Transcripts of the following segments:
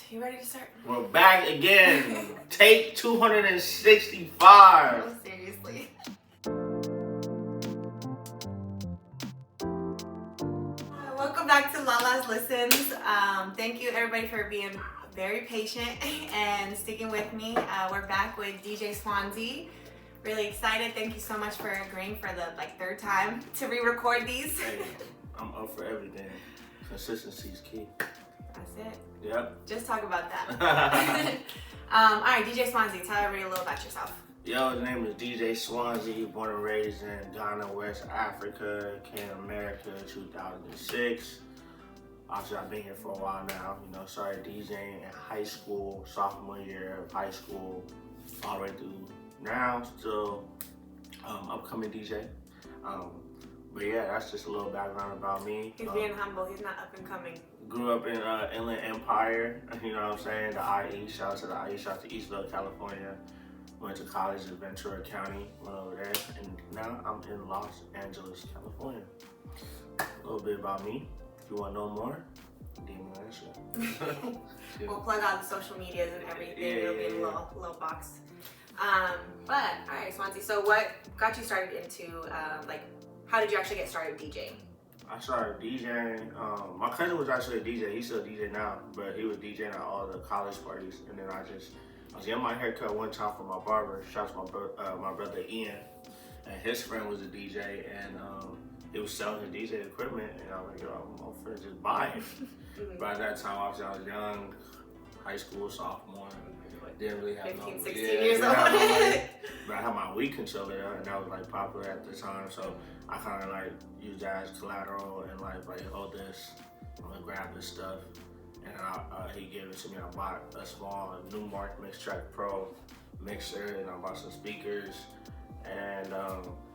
You ready to start? We're back again. Take 265. No, seriously. Welcome back to Lala's Listens. Thank you everybody for being very patient and sticking with me. We're back with DJ Swanzy. Really excited. Thank you so much for agreeing for the third time to re-record these. Hey, I'm up for everything. Consistency is key. That's it. Yep. Just talk about that. All right, DJ Swanzy, tell everybody a little about yourself. Yo, his name is DJ Swanzy, born and raised in Ghana, West Africa, came to America in 2006. Obviously, I've been here for a while now. Started DJing in high school, sophomore year of high school, all the way through now, still upcoming DJ. But yeah, that's just a little background about me. He's being humble, he's not up and coming. Grew up in Inland Empire, you know what I'm saying? The IE, shout out to the IE, shout out to Eastville, California. Went to college in Ventura County, went over there, and now I'm in Los Angeles, California. A little bit about me. If you want to know more, DM me that shit. We'll plug out the social medias and everything. It'll be in a little box. But all right, Swanzy. So what got you started into how did you actually get started DJing? I started DJing. My cousin was actually a DJ. He's still a DJ now, but he was DJing at all the college parties. And then I was getting my haircut one time from my barber. Shout out to my brother Ian, and his friend was a DJ, and he was selling his DJ equipment. And I was like, yo, I'm finna just buy it. By that time, obviously, I was young, high school, sophomore. Didn't really have 15, 16 years old. But I had my weed controller, and that was popular at the time. So I kind of used that as collateral and hold this, I'm gonna grab this stuff. And he gave it to me. I bought a small Newmark Mix Track Pro mixer, and I bought some speakers, and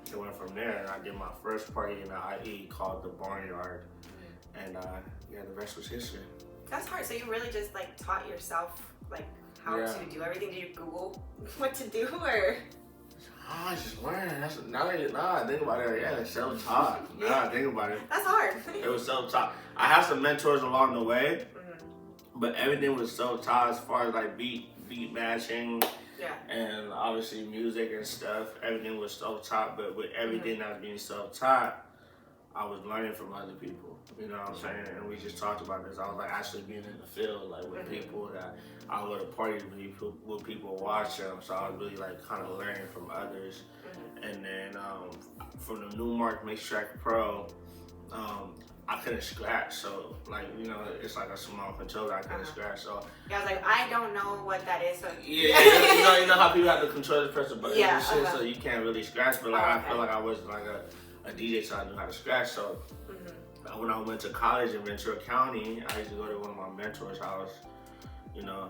it went from there. And I did my first party in the IE called the Barnyard, and the rest was history. That's hard. So you really just taught yourself how to do everything? Did you Google what to do, or? I just learned. Now I think about it. Yeah, it's self-taught. Now I think about it. That's hard. It was self-taught. I had some mentors along the way, but everything was self-taught as far as beat matching, and obviously music and stuff. Everything was self-taught, but with everything that was being self-taught, I was learning from other people. You know what I'm saying? And we just talked about this. I was actually being in the field, with people that I would go to parties with people watch them. So I was really kind of learning from others. And then from the Newmark Mix Track Pro, I couldn't scratch. So it's a small controller I couldn't scratch. So I was I don't know what that is. So you know how people have to control the press a button and shit, so you can't really scratch. But I feel like I wasn't a DJ, so I knew how to scratch. So when I went to college in Ventura County, I used to go to one of my mentors' house.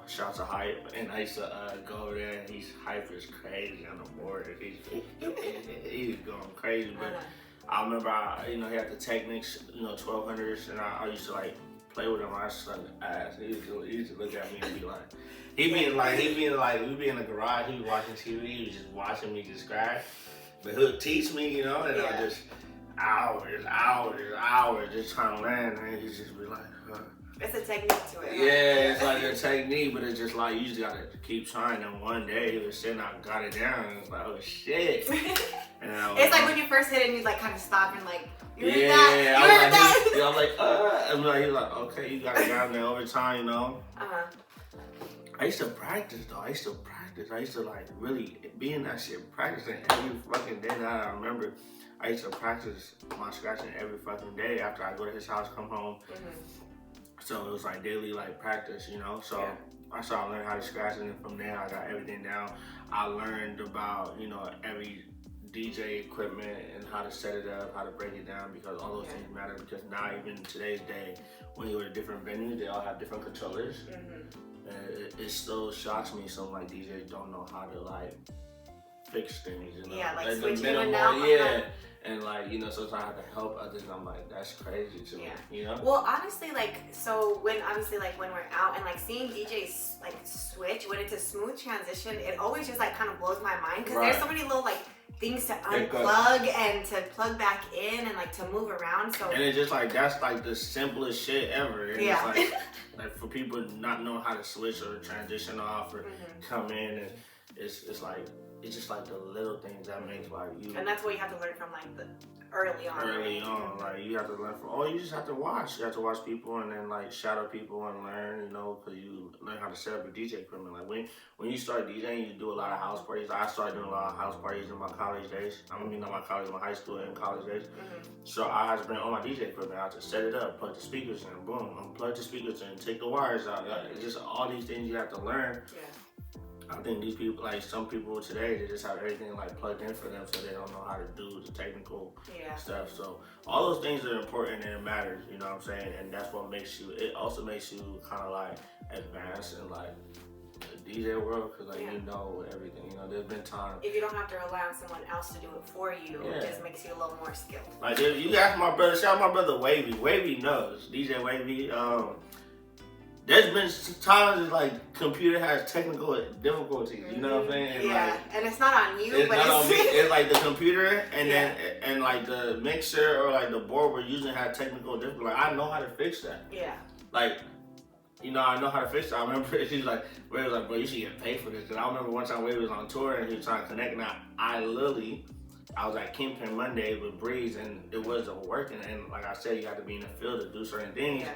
Shout out to Hype, and I used to go over there. And Hype is crazy on the board. He's going crazy. But I remember, he had the Technics, 1200s, and I used to play with him. I was just ass. He used to look at me and be like, we'd be in the garage. He was watching TV. He was just watching me just scratch. But he'll teach me, and I just hours just trying to learn, and he just be like, It's a technique to it. Yeah, it's a technique, but it's just you just gotta keep trying. And one day he was sitting, I got it down, and it's oh shit. And it's when you first hit it, and you kind of stop and you heard that? I'm like, he's like, okay, you got it down there over time, I used to practice though. I used to really be in that shit, practicing every fucking day that I remember. I used to practice my scratching every fucking day after I go to his house, come home. So it was daily practice, So I started learning how to scratch, and then from there I got everything down. I learned about, every DJ equipment and how to set it up, how to break it down, because all those things matter. Because now, even in today's day, when you go to different venues, they all have different controllers. And it still shocks me some DJs don't know how to fix things, switching it down. And sometimes I have to help others. I'm that's crazy to me. Well, honestly, so when we're out and seeing DJs switch when it's a smooth transition, it always just kind of blows my mind, because there's so many little things to unplug and to plug back in and like to move around. So and it's just like that's like the simplest shit ever. And yeah. It's like for people not knowing how to switch or transition off or come in, and it's just like the little things that makes like you. And that's what you have to learn from like the early on. Like you have to learn from. Oh, you just have to watch. You have to watch people and then like shadow people and learn. You know, because you learn how to set up a DJ equipment. Like when you start DJing, you do a lot of house parties. I started doing a lot of house parties in my college days. I mean, not my college, my high school and college days. So I had to bring all my DJ equipment. I had to set it up, plug the speakers in, boom, unplug the speakers in, take the wires out. Just all these things you have to learn. Yeah. I think these people, like some people today, they just have everything like plugged in for them, so they don't know how to do the technical stuff. So all those things are important and it matters, you know what I'm saying? And that's what makes you. It also makes you kind of like advance in like the DJ world, because like you know everything. You know, there's been times if you don't have to rely on someone else to do it for you, it just makes you a little more skilled. Like you ask my brother, shout out my brother Wavy. Wavy knows DJ Wavy. There's been times like computer has technical difficulties, you know what I'm saying? Yeah, like, and it's not on you, it's but not it's on me. It's like the computer and like the mixer or like the board we're using had technical difficulties. Like I know how to fix that. Yeah. Like, you know, I know how to fix it. I remember she's like, Ray was like, bro, you should get paid for this. Cause I remember one time Ray was on tour and he was trying to connect, and I was at Kingpin Monday with Breeze and it wasn't working. And like I said, you have to be in the field to do certain things. Yeah.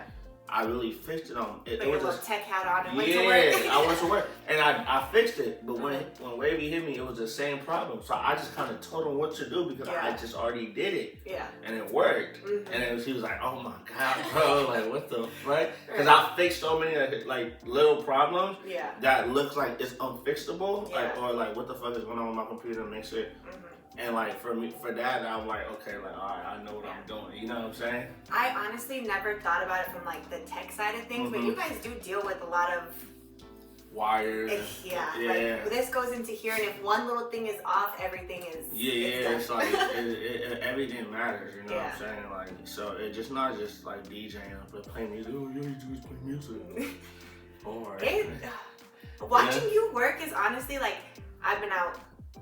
I really fixed it on it. Put your little tech hat on and went to work. work. I went to work and I fixed it. But when Wavy hit me, it was the same problem. So I just kind of told him what to do because I just already did it. Yeah. And it worked. And then he was like, "Oh my god, bro! Like what the fuck?" Because I fixed so many like little problems that looks like it's unfixable. Like or like what the fuck is going on with my computer? Make sure. And like for me, for that, I'm like, okay, like all right, I know what I'm doing. You know what I'm saying? I honestly never thought about it from like the tech side of things, but you guys do deal with a lot of wires. Like this goes into here, and if one little thing is off, everything is. It's like everything matters. You know what I'm saying? Like so, it's just not just like DJing, but playing music. Oh, you just play music. Watching you work is honestly like I've been out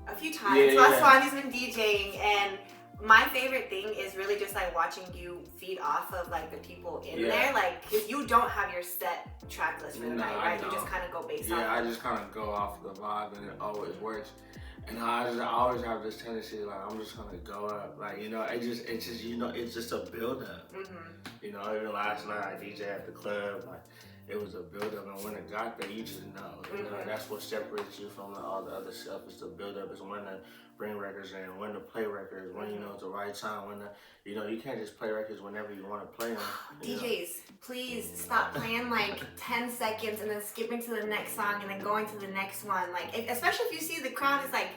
a few times while Swanzy's been DJing, and my favorite thing is really just like watching you feed off of like the people in there, like because you don't have your set track list for the night, right? You just kind of go based off. I just kind of go off the vibe, and it always works. And I always have this tendency, like I'm just gonna go up, like you know, it's just you know, it's just a build up. You know, even last night I DJ at the club, like. It was a build-up, and when it got there, you just know. You know, that's what separates you from all the other stuff. It's the build-up. It's when to bring records in, when to play records, when you know it's the right time. When you know you can't just play records whenever you want to play them. DJs, please stop playing like 10 seconds and then skipping to the next song and then going to the next one. Like, especially if you see the crowd is like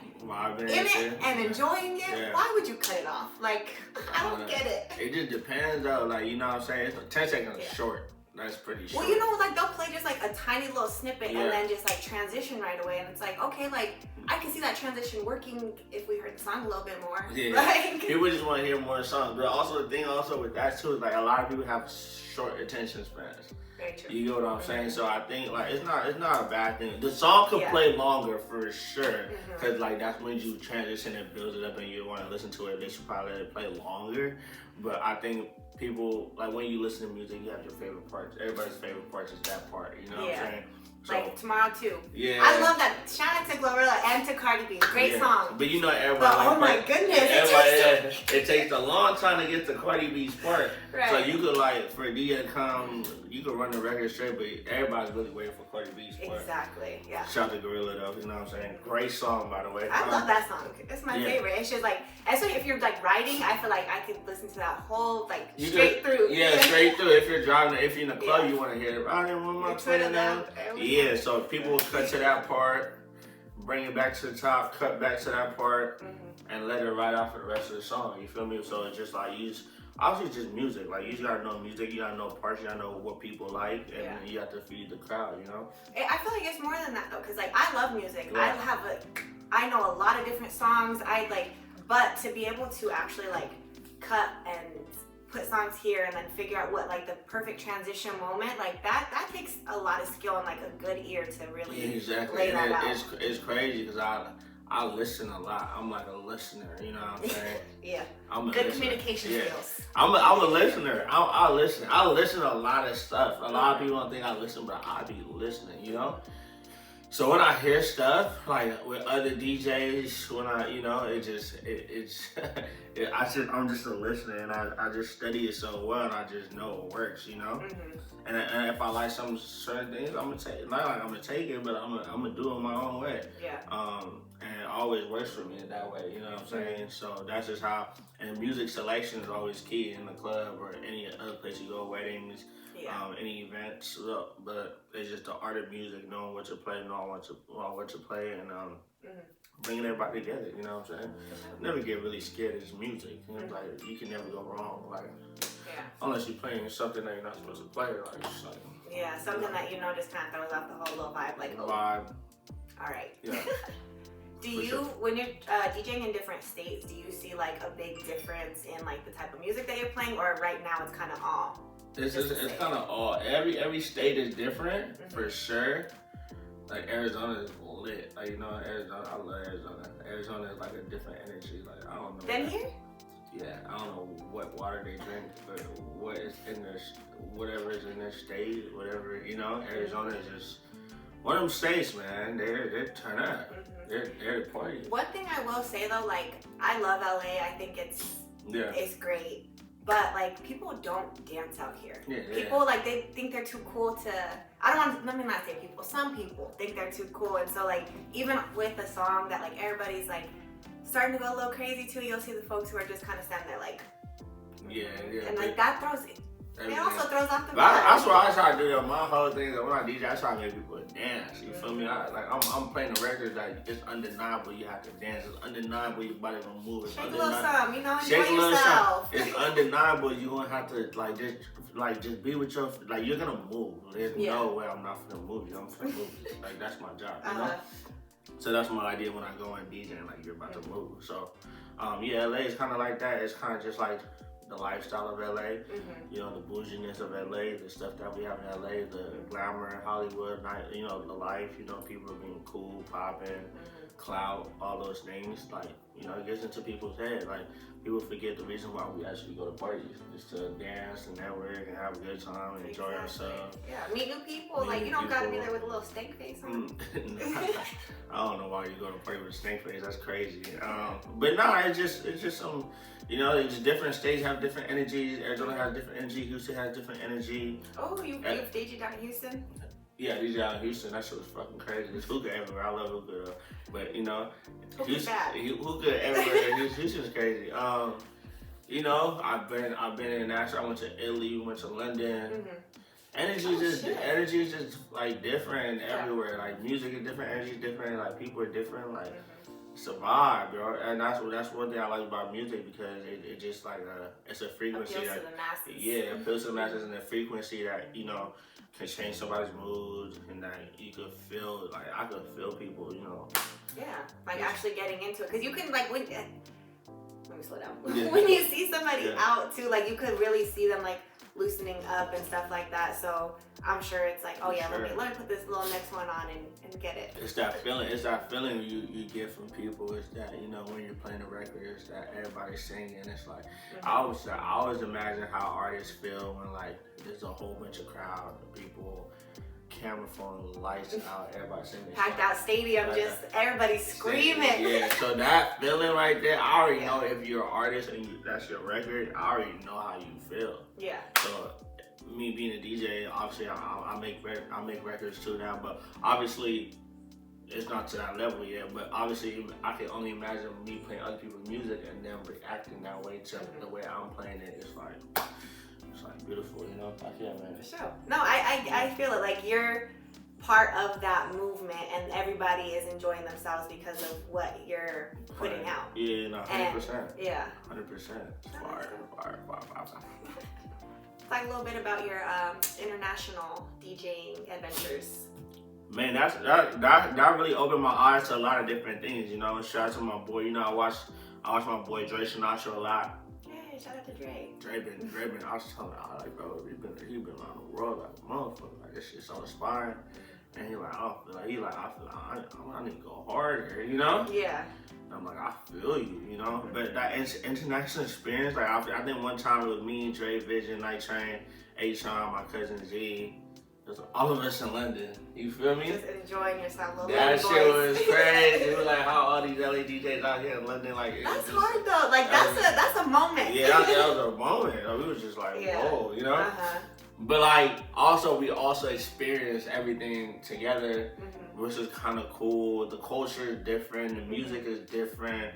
in it and enjoying it. Why would you cut it off? Like, I don't get it. It just depends, though. Like, you know what I'm saying? It's 10 seconds is short. That's pretty short. Well, you know, like they'll play just like a tiny little snippet and then just like transition right away, and it's like, okay, like I can see that transition working if we heard the song a little bit more. Like, people just want to hear more songs, but also the thing also with that too is like a lot of people have short attention spans. Very true. You get what I'm saying? So I think like it's not a bad thing. The song could play longer for sure, because like that's when you transition and build it up and you want to listen to it. They should probably let it play longer. But I think people, like when you listen to music, you have your favorite parts. Everybody's favorite parts is that part. You know what I'm saying? So, like Tomorrow Too. Yeah. I love that. Shout out to Glorilla and to Cardi B. Great song. But you know everybody. But, oh my goodness. It takes a long time to get to Cardi B's part. Right. So you could like for DJ to come, you could run the record straight, but everybody's really waiting for Cardi B's part. Exactly. Yeah. Shout out to Gorilla though. You know what I'm saying? Great song by the way. I love that song. It's my favorite. It's just like, especially if you're like riding, I feel like I could listen to that whole like straight through. Yeah, straight through. If you're driving, if you're in the club, you want to hear it. Riding with my twin now. Yeah, so people will cut to that part, bring it back to the top, cut back to that part, and let it ride out for the rest of the song. You feel me? So it's just like obviously just music. Like you just gotta know music, you gotta know parts, you gotta know what people like, and you have to feed the crowd. You know? I feel like it's more than that though, cause like I love music. I know a lot of different songs. But to be able to actually like cut and put songs here and then figure out what like the perfect transition moment, like that takes a lot of skill and like a good ear to really lay that out. It's crazy because I listen a lot. I'm like a listener, you know what I'm saying? Yeah. I'm a good listener. communication skills. I'm a listener. I listen. I listen to a lot of stuff. A lot of people don't think I listen, but I be listening, you know? So when I hear stuff like with other DJs, when I, you know, I'm just a listener, and I just study it so well, and I just know it works, you know. And if I like some certain things, I'm gonna take. Not like I'm gonna take it, but I'm gonna do it my own way. Yeah. And it always works for me that way, you know what I'm saying? So that's just how. And music selection is always key in the club or any other place you go, weddings. Any events, but it's just the art of music, knowing what to play, knowing what to play, and bringing everybody together. You know what I'm saying? Never get really scared of this music. You know, like you can never go wrong. Like unless you're playing something that you're not supposed to play. Like, just like something that you know just kind of throws off the whole little vibe. Like vibe. All right. Yeah. Do you, when you're DJing in different states, do you see like a big difference in like the type of music that you're playing, or right now it's kind of all? It's kind of all. Every state is different for sure. Like Arizona is lit. Like, you know, Arizona. I love Arizona. Arizona is like a different energy. Like I don't know. Than here? Yeah, I don't know what water they drink, but what is in their, whatever is in their state, whatever, you know. Arizona is just one of them states, man. They turn up. They're the party. One thing I will say though, like I love LA. I think it's great. But like people don't dance out here. People like they think they're too cool to. Let me not say people. Some people think they're too cool, and so like even with a song that like everybody's like starting to go a little crazy to, you'll see the folks who are just kind of standing there like. And like that throws. It also throws off the vibe. That's what I try to do. My whole thing is when I DJ, I try to make people dance. You feel me? I'm playing a record that it's undeniable. You have to dance. It's undeniable. Your body gonna move. It's Shake a little something, you know. Shake Enjoy yourself. It's undeniable. You gonna have to just be with your you're gonna move. There's no way I'm not gonna move you. I'm gonna move you. Like that's my job. You know. So that's my idea when I go and DJ. Like you're about to move. So LA is kind of like that. It's kind of just like the lifestyle of LA, you know, the bouginess of LA, the stuff that we have in LA, the glamour, Hollywood, you know, the life, you know, people being cool, popping, clout, all those things. Like, you know, it gets into people's head. Like, people forget the reason why we actually go to parties, just to dance and network and have a good time and enjoy ourselves. Yeah, meet new people. Like, you don't gotta be there with a little stank face on. I don't know why you go to party with a stank face. That's crazy. But no, it's just some, you know, it's different states have different energies. Arizona has different energy. Houston has different energy. Oh, you've DJed down in Houston? Yeah, DJ out in Houston, that shit was fucking crazy. There's hookah everywhere. I love hookah, but you know, hookah everywhere. Houston's crazy. You know, I've been in Nashville. I went to Italy. Went to London. Energy is just like different everywhere. Like music is different. Energy is different. Like people are different. Like it's a vibe, bro. And that's one thing I like about music because it just like it's a frequency. Appeals to the masses. Yeah, it appeals to the masses and a frequency that you know can change somebody's mood and that you could feel like I could feel people, you know. Yeah, like actually getting into it because you can like let me slow down. When you see somebody out too, like you could really see them like loosening up and stuff like that. So I'm sure it's like, oh yeah, let me put this little next one on and get it. It's that feeling you get from people. It's that, you know, when you're playing a record, it's that everybody's singing. It's like I always imagine how artists feel when like there's a whole bunch of crowd, people, camera phone, lights out, everybody singing. Packed out stadium, like just everybody screaming. Yeah, so that feeling right there, I already know if you're an artist and that's your record, I already know how you feel. Yeah. So me being a DJ, obviously I make records too now, but obviously it's not to that level yet. But obviously I can only imagine me playing other people's music and them reacting that way to the way I'm playing it. It's like beautiful, you know. I feel, man. For sure. No, I feel it. Like you're part of that movement, and everybody is enjoying themselves because of what you're putting out. Yeah, no, 100%. Yeah. 100%. Fire. Talk a little bit about your international DJing adventures. Man, that really opened my eyes to a lot of different things. You know, shout out to my boy. You know, I watch my boy Dre Sinatra a lot. Shout out to Dre. Dre been, I was telling him, like, bro, he been around the world like a motherfucker. Like, this shit's so inspiring. And he like, I feel like I need to go harder, you know? Yeah. And I'm like, I feel you, you know? But that international experience, like I think one time it was me, Dre, Vision, Night Train, H-Sean, my cousin Z. It was all of us in London. You feel me? Just enjoying yourself, little that boys. shit was crazy. It was like how all these LA DJs out here in London, like that's hard though. Like that's a moment. Yeah, that was a moment. Like, we was just like, whoa, you know? Uh-huh. But like we also experienced everything together, which is kind of cool. The culture is different, the music is different.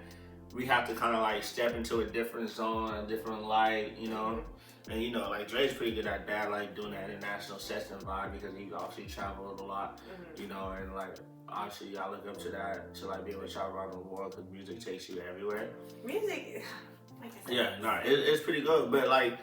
We have to kind of like step into a different zone, a different light, you know? And you know, like Dre's pretty good at that, like doing that international session vibe because he obviously traveled a lot, you know, and like obviously I look up to that to like be able to travel around the world because music takes you everywhere. Music, like I said, yeah, no, it's pretty good, but like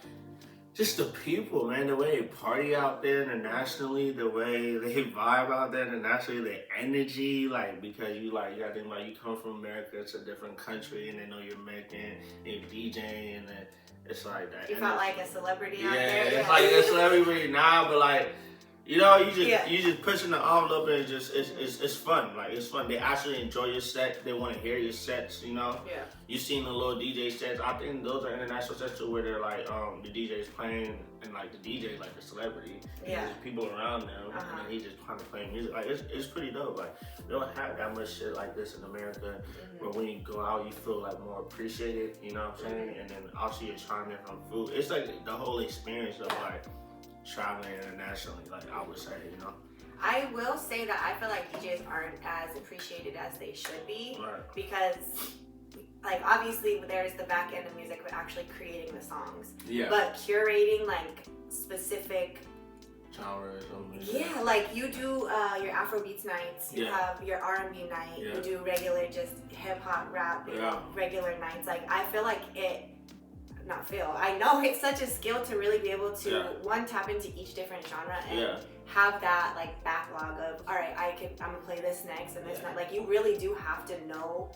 just the people, man, the way they party out there internationally, the way they vibe out there internationally, the energy, like because you gotta think about you come from America, it's a different country, and they know you're American, and you're DJing, and then it's like that. You felt like a celebrity out there? Yeah, it's like a celebrity now, but like, you know, you just pushing the envelope and it's fun. Like it's fun. They actually enjoy your set. They want to hear your sets. You know. Yeah. You seen the little DJ sets. I think those are international sets too, where they're like the DJ's playing and like the DJ's like the celebrity. Yeah. There's people around them, and then he just kind of playing music. Like it's pretty dope. Like we don't have that much shit like this in America. But when you go out, you feel like more appreciated. You know what I'm saying? And then also you're trying different food. It's like the whole experience of like traveling internationally, like I would say, you know. I will say that I feel like DJs aren't as appreciated as they should be, right. Because like obviously there's the back end of music, but actually creating the songs. Yeah. But curating like specific genres. Yeah, like you do your Afrobeats nights, you have your R&B night, you do regular just hip hop, rap, you know, regular nights. Like I feel like I know it's such a skill to really be able to one, tap into each different genre and have that like backlog of, all right, I'm gonna play this next and this next. Like you really do have to know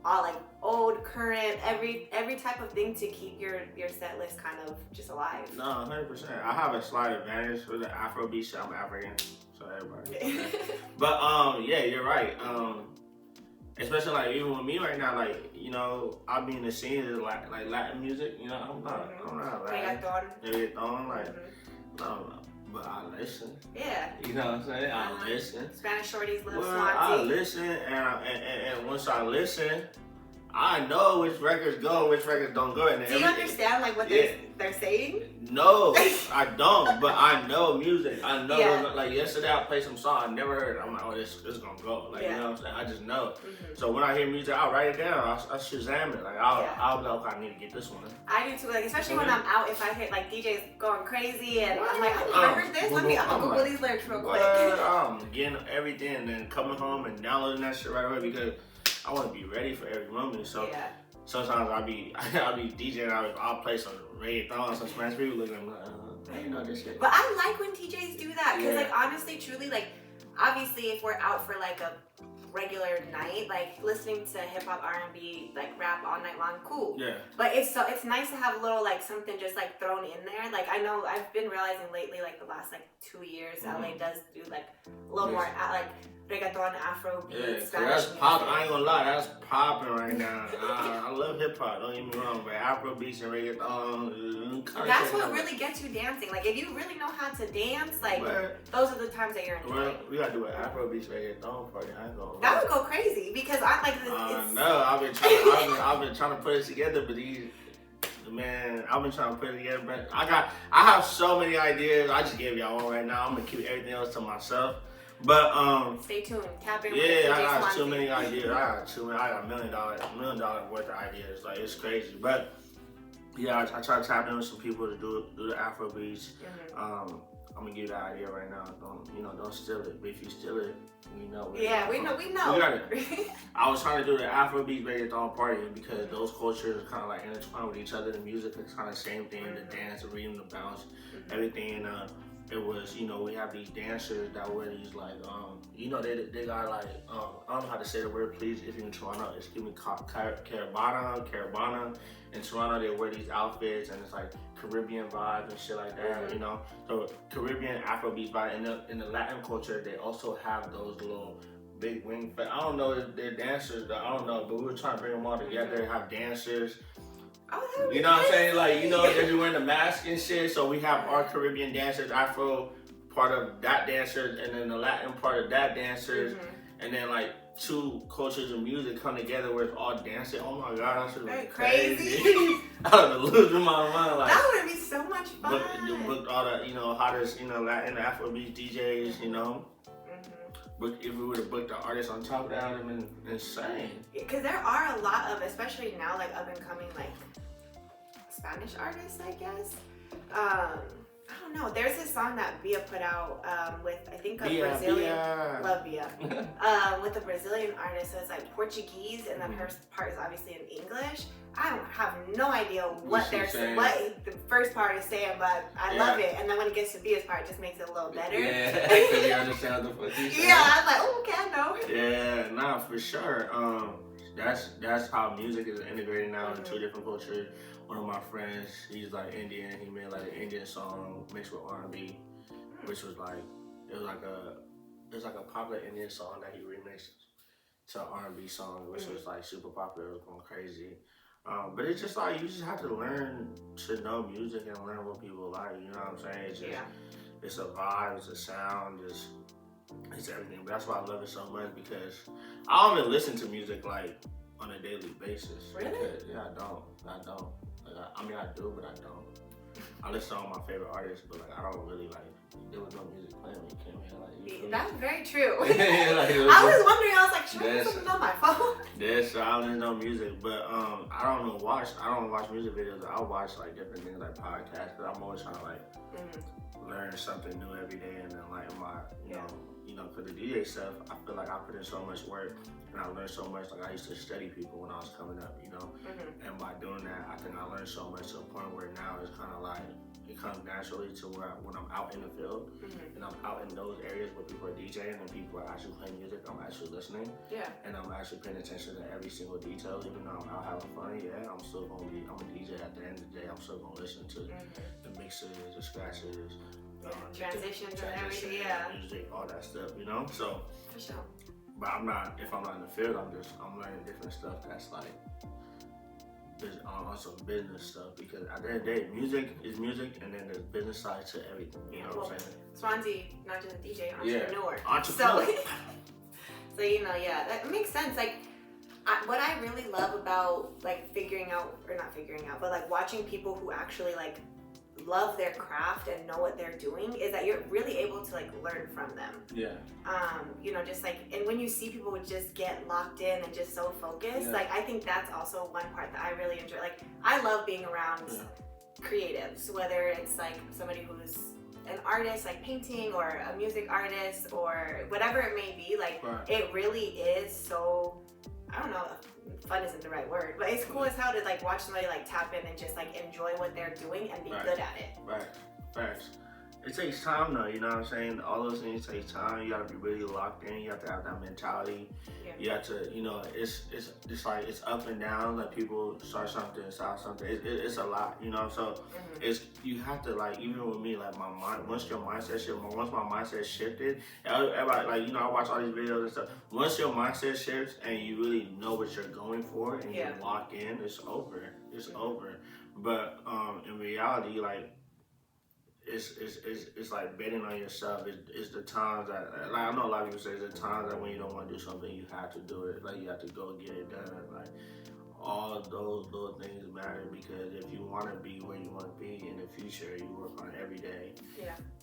all like old, current, every type of thing to keep your set list kind of just alive. No, 100%. I have a slight advantage for the Afrobeat shit. I'm African, so everybody. But yeah, you're right. Especially like even with me right now, like, you know, I be in the scene of like Latin music, you know, I'm not Latin. Reggaeton, like, no, but I listen. Yeah. You know what I'm saying? I listen. Spanish shorties love Swanzy. I listen, and once I listen, I know which records go, which records don't go. And do you understand like what they're saying? No, I don't. But I know music. I know. Like yesterday, I played some song I never heard. I'm like, oh, this gonna go. Like you know what I'm saying? I just know. So when I hear music, I'll write it down. I Shazam it. Like I'll know I need to get this one. I do too. Like especially when I'm out, if I hear like DJs going crazy and I'm like, I heard this. I'm gonna Google these lyrics real quick. I'm getting everything and then coming home and downloading that shit right away because I want to be ready for every moment. So sometimes I'll be DJing. I'll play some reggaeton, some Spanish people looking at me like, you know this shit. But I like when DJs do that because like honestly, truly, like obviously if we're out for like a regular night, like listening to hip hop, R&B, like rap all night long, cool. Yeah. But it's nice to have a little like something just like thrown in there. Like I know I've been realizing lately, like the last like 2 years, LA does do like a little more like reggaeton, Afrobeat, Spanish that's music. pop. I ain't gonna lie, that's popping right now. I love hip hop. Don't get me wrong, but Afrobeats and reggaeton. That's what really gets you dancing. Like if you really know how to dance, like those are the times that you're enjoying. Well, we gotta do an Afrobeats reggaeton party. I ain't gonna lie. That would go crazy because I'm like this. No, I've been trying to put it together, but I've been trying to put it together. But I have so many ideas. I just gave y'all one right now. I'm gonna keep everything else to myself. But stay tuned. Tap in. Yeah, I got too many ideas. I got $1 million worth of ideas. Like it's crazy. But yeah, I try to tap in with some people to do the Afrobeats. I'm gonna give you that idea right now. Don't steal it. But if you steal it, we know. Yeah, we know. We got it. I was trying to do the Afrobeat reggaeton party because those cultures are kind of like intertwined with each other. The music is kind of the same thing. The dance, the rhythm, the bounce, everything. it was, you know, we have these dancers that wear these like, you know, they got like, I don't know how to say the word, please, if you're in Toronto, it's giving me Carabana. In Toronto, they wear these outfits and it's like Caribbean vibes and shit like that, you know? So Caribbean Afrobeat vibe. In the Latin culture, they also have those little big wing, but I don't know if they're dancers, I don't know, but we were trying to bring them all together, have dancers. Oh, you know what I'm saying? Like, you know, they be wearing the mask and shit, so we have our Caribbean dancers, Afro part of that dancers, and then the Latin part of that dancers, and then like two cultures of music come together where it's all dancing. Oh my God, that shit was crazy. I was losing my mind. Like, that would be so much fun. Booked all the, you know, hottest, you know, Latin Afrobeat DJs, you know. But if we would have booked the artists on top of that, it would have been insane. Because there are a lot of, especially now, like up and coming, like Spanish artists, I guess. I don't know. There's this song that Bia put out with, I think, a Brazilian. Love Bia. With a Brazilian artist, so it's like Portuguese, and then her part is obviously in English. I don't have no idea what the first part is saying, but I love it. And then when it gets to Bia's part, it just makes it a little better. Yeah, because you understand what the fuck she's saying. Yeah, I'm like, oh, okay, I know. Yeah, nah, for sure. That's how music is integrated now in two different cultures. One of my friends, he's like Indian. He made like an Indian song mixed with R&B, which was like it was like a popular Indian song that he remixed to an R&B song, which was like super popular. It was going crazy. But it's just like you just have to learn to know music and learn what people like. You know what I'm saying? It's just it's a vibe, it's a sound, it's everything. But that's why I love it so much, because I don't even listen to music like on a daily basis. Really? Because, yeah, I don't. I mean, I do, but I don't. I listen to all my favorite artists, but like I don't really like. There was no music playing when you came here. Like, that's very true. Like, I was wondering. I was like, should I put something on my phone? So I don't listen to music, but I don't watch music videos. I watch like different things like podcasts, because I'm always trying to like learn something new every day, and then like my you know, for the DJ stuff, I feel like I put in so much work and I learned so much. Like I used to study people when I was coming up, you know, and by doing that, I think I learned so much to a point where now it's kind of like, it comes naturally to where when I'm out in the field and I'm out in those areas where people are DJing and people are actually playing music, I'm actually listening. And I'm actually paying attention to every single detail, even though I'm out having fun. I'm still I'm a DJ at the end of the day. I'm still gonna listen to the mixes, the scratches, transitions and everything, music, all that stuff, you know. So, for sure. But if I'm not in the field, I'm learning different stuff that's like on some business stuff, because at the end of the day, music is music, and then there's business side to everything. You know what I'm saying? Swanzy, not just a DJ, entrepreneur. Entrepreneur. So you know, that makes sense. Like, what I really love about like but like watching people who actually like love their craft and know what they're doing is that you're really able to like learn from them. You know, just like, and when you see people just get locked in and just so focused, like I think that's also one part that I really enjoy. Like I love being around creatives, whether it's like somebody who's an artist like painting, or a music artist, or whatever it may be. Like it really is so, I don't know, fun isn't the right word, but it's cool as hell to like watch somebody like tap in and just like enjoy what they're doing and be good at it. Facts. It takes time though, you know what I'm saying? All those things take time. You gotta be really locked in. You have to have that mentality. You have to, you know, it's like it's up and down. Like people start something, stop something. It's a lot, you know. So you have to, like, even with me, like my mind. Once my mindset shifted, everybody, like, you know, I watch all these videos and stuff. Once your mindset shifts and you really know what you're going for and you lock in, it's over. It's over. But in reality, like, it's like betting on yourself. It's the times that, like, I know a lot of people say it's the times that when you don't want to do something, you have to do it. Like, you have to go get it done. Like, all those little things matter, because if you want to be where you want to be in the future, you work on it every day.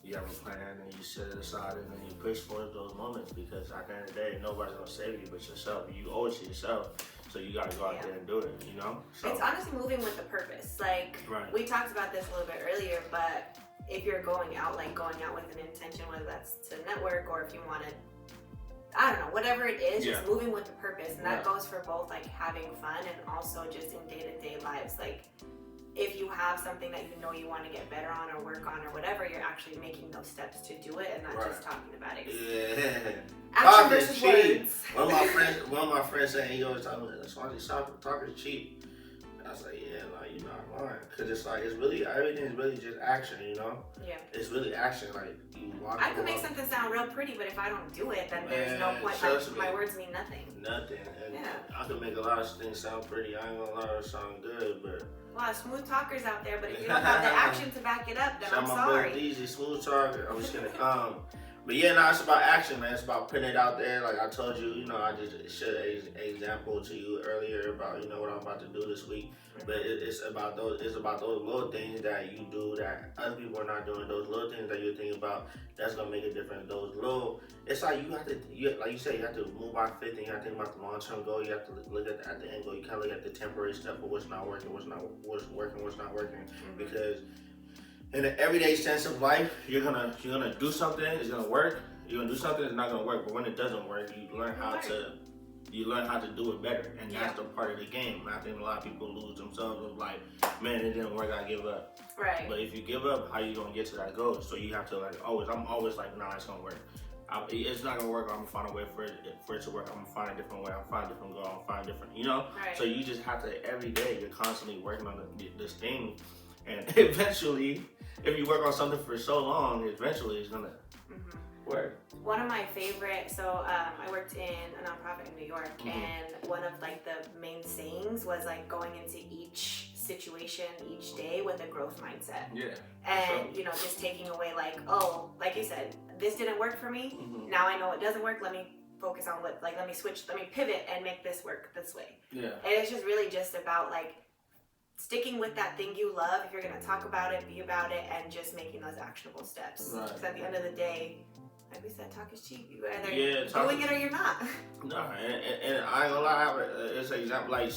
You have a plan and you set it aside and then you push towards those moments, because at the end of the day, nobody's gonna save you but yourself. You owe it to yourself. So you gotta go out there and do it, you know? So, it's honestly moving with a purpose. Like, we talked about this a little bit earlier, but if you're going out with an intention, whether that's to network or if you want to, I don't know, whatever it is, just moving with a purpose. And that goes for both like having fun and also just in day-to-day lives. Like, if you have something that you know you want to get better on or work on or whatever, you're actually making those steps to do it and not just talking about it. Yeah. Action versus words. One of my friends said, he always talking about Swanzy, talk is cheap. I was like, yeah, like, you're not lying. Cause it's like, everything is really just action, you know? Yeah. It's really action, like, you walk. I could make something sound real pretty, but if I don't do it, then there's no point. Like, my words mean nothing. Nothing. And I could make a lot of things sound pretty. I ain't gonna lie, it sound good, but. A lot of smooth talkers out there, but if you don't have the action to back it up, then I'm sorry. DJ Smooth talker. I'm just gonna come. But yeah, no, it's about action, man. It's about putting it out there. Like I told you, you know, I just shared an example to you earlier about, you know, what I'm about to do this week. But it's about those little things that you do that other people are not doing. Those little things that you're thinking about, that's gonna make a difference. Those little, it's like you have to, like you said, you have to move by faith, and you have to think about the long-term goal. You have to look at the end goal. You can't look at the temporary stuff of what's not working, what's working, because in the everyday sense of life, you're gonna do something, it's gonna work. You're gonna do something, it's not gonna work. But when it doesn't work, you learn how to do it better, and that's the part of the game. And I think a lot of people lose themselves of like, man, it didn't work, I give up. Right. But if you give up, how you gonna get to that goal? So you have to I'm always like, nah, it's gonna work. It's not gonna work. I'm gonna find a way for it to work. I'm gonna find a different way. I'm gonna find a different goal. I'm gonna find different, you know. Right. So you just have to every day. You're constantly working on this thing, and eventually, if you work on something for so long, eventually it's gonna work. One of my favorite, I worked in a nonprofit in New York, and one of like the main sayings was like going into each situation each day with a growth mindset. Yeah. And you know, just taking away like, oh, like you said, this didn't work for me. Now I know it doesn't work. Let me focus on let me switch, let me pivot and make this work this way. Yeah. And it's just really just about like sticking with that thing you love. If you're gonna talk about it, be about it, and just making those actionable steps. Because at the end of the day, like we said, talk is cheap. You either doing it or you're not. No, and I ain't gonna lie, it's an example. Like,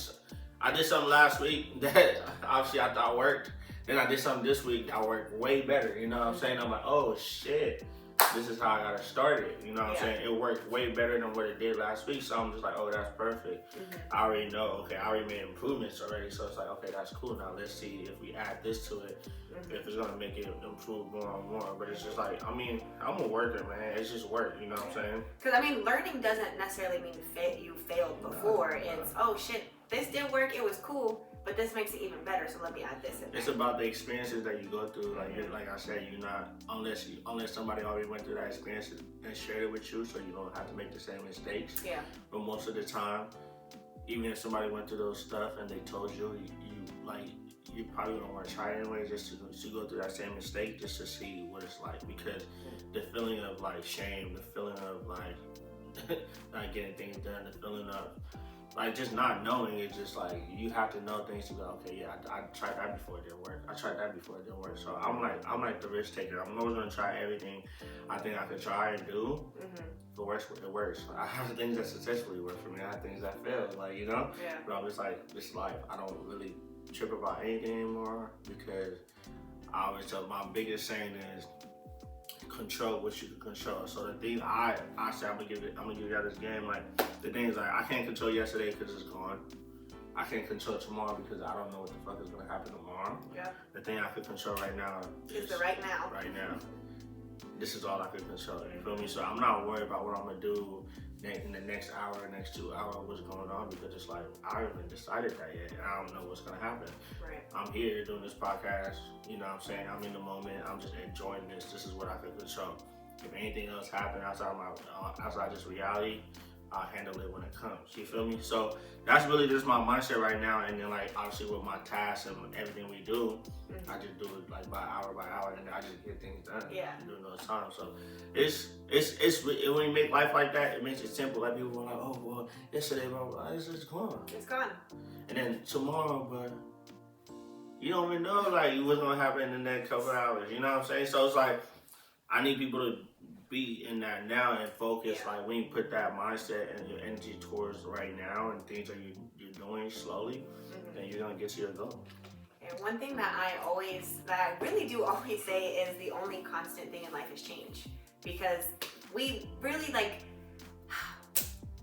I did something last week that obviously I thought worked. Then I did something this week that worked way better. You know what I'm saying? I'm like, oh shit, this is how I gotta start it. You know what I'm saying? It worked way better than what it did last week. So I'm just like, oh, that's perfect. I already know. Okay, I already made improvements already. So it's like, okay, that's cool. Now let's see if we add this to it, if it's gonna make it improve more and more. But it's just like, I mean, I'm a worker, man. It's just work. You know what I'm saying? Because I mean, learning doesn't necessarily mean you failed before. It's oh shit, this did work. It was cool. But this makes it even better, so let me add this in there. It's about the experiences that you go through. Like I said, you're not, unless somebody already went through that experience and shared it with you, so you don't have to make the same mistakes. Yeah. But most of the time, even if somebody went through those stuff and they told you, you probably don't want to try anyway, just to go through that same mistake, just to see what it's like. Because the feeling of like shame, the feeling of like not getting things done, the feeling of like just not knowing, it's just like you have to know things to go, okay, yeah, I tried that before it didn't work. I tried that before it didn't work. So I'm like the risk taker. I'm always gonna try everything I think I could try and do. If it works, it works. I have things that successfully work for me. I have things that fail, like, you know? Yeah. But I'm just like, this life, I don't really trip about anything anymore, because I always tell my biggest saying is control what you can control. So the thing I say, I'm gonna give you guys this game. Like, the thing is, like, I can't control yesterday because it's gone. I can't control tomorrow because I don't know what the fuck is gonna happen tomorrow. Yeah. The thing I can control right now is the right now. Right now. This is all I can control. You feel me? So I'm not worried about what I'm gonna do in the next hour, next 2 hours, what's going on, because it's like, I haven't decided that yet, and I don't know what's gonna happen. Right. I'm here doing this podcast, you know what I'm saying? I'm in the moment, I'm just enjoying this. This is what I can control. If anything else happens outside this reality, I'll handle it when it comes. You feel me? So that's really just my mindset right now. And then, like, obviously with my tasks and everything we do, I just do it like by hour, and I just get things done. Yeah. During those times. So it's when you make life like that, it makes it simple. Like, people are like, oh well, yesterday, bro, it's just gone. It's gone. And then tomorrow, but you don't even know like what's gonna happen in the next couple hours. You know what I'm saying? So it's like, I need people to be in that now and focus. Like, when you put that mindset and your energy towards right now and things that you're doing slowly, then you're gonna get to your goal. And one thing that I really do always say is the only constant thing in life is change. Because we really like,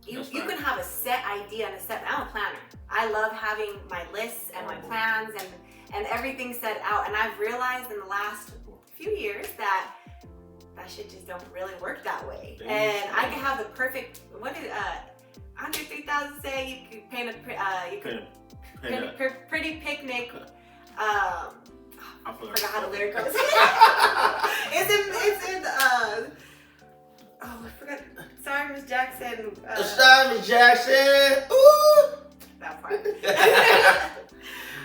you can have a set idea and I'm a planner. I love having my lists and my plans, and everything's set out. And I've realized in the last few years that shit just don't really work that way. And I can have the perfect, what did Andre 3000 say? You could paint a pretty picnic. I forgot how the lyric goes. it's in I forgot. Sorry, Miss Jackson. Sorry, Miss Jackson. Ooh. That part.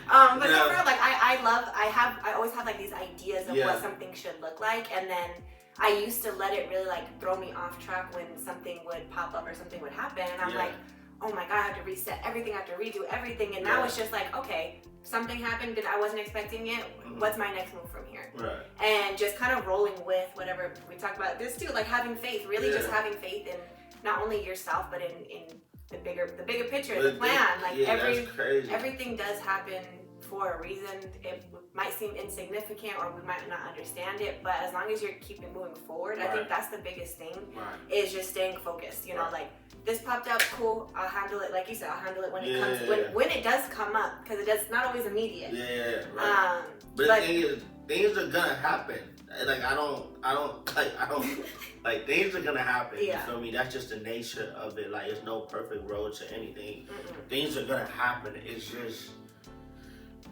But no, for real, like I always have like these ideas of what something should look like, and then I used to let it really like throw me off track when something would pop up or something would happen, and I'm like, oh my god, I have to reset everything, I have to redo everything, and now it's just like, okay, something happened and I wasn't expecting it. What's my next move from here? Right. And just kind of rolling with whatever we talk about this too, like having faith, really just having faith in not only yourself but in the bigger picture, the plan. Like everything does happen for a reason. It might seem insignificant or we might not understand it, but as long as you're keeping moving forward, I think that's the biggest thing, is just staying focused. You know, like this popped up, cool, I'll handle it. Like you said, I'll handle it when it comes, when it does come up, because it's not always immediate. But the thing is, things are gonna happen. Like I don't like things are gonna happen. You feel me? That's just the nature of it. Like there's no perfect road to anything. Things are gonna happen. It's just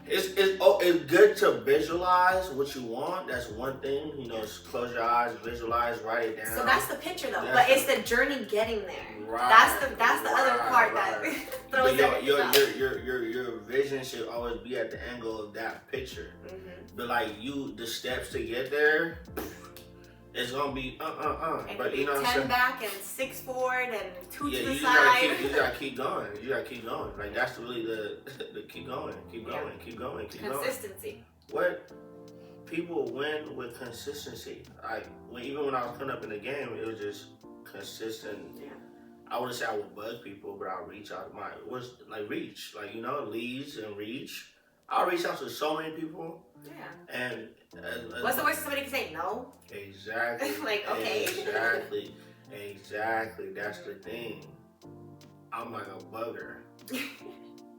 it's good to visualize what you want. That's one thing. You know, just close your eyes, visualize, write it down. So that's the picture though. But it's the journey getting there. That's the other part that throws your vision should always be at the angle of that picture. But like the steps to get there, it's gonna be But you know what I'm 10 saying? back and 6 forward and 2 to the side. You gotta keep going. You gotta keep going. Like that's really the keep going. Consistency. What people win with consistency. Like even when I was coming up in the game, it was just consistent. I wouldn't say I would bug people, but I'll reach out. Reach. Like, you know, leads and reach. I'll reach out to so many people. And what's the worst somebody can say? No. Exactly. Like, okay. Exactly. That's the thing. I'm like a bugger.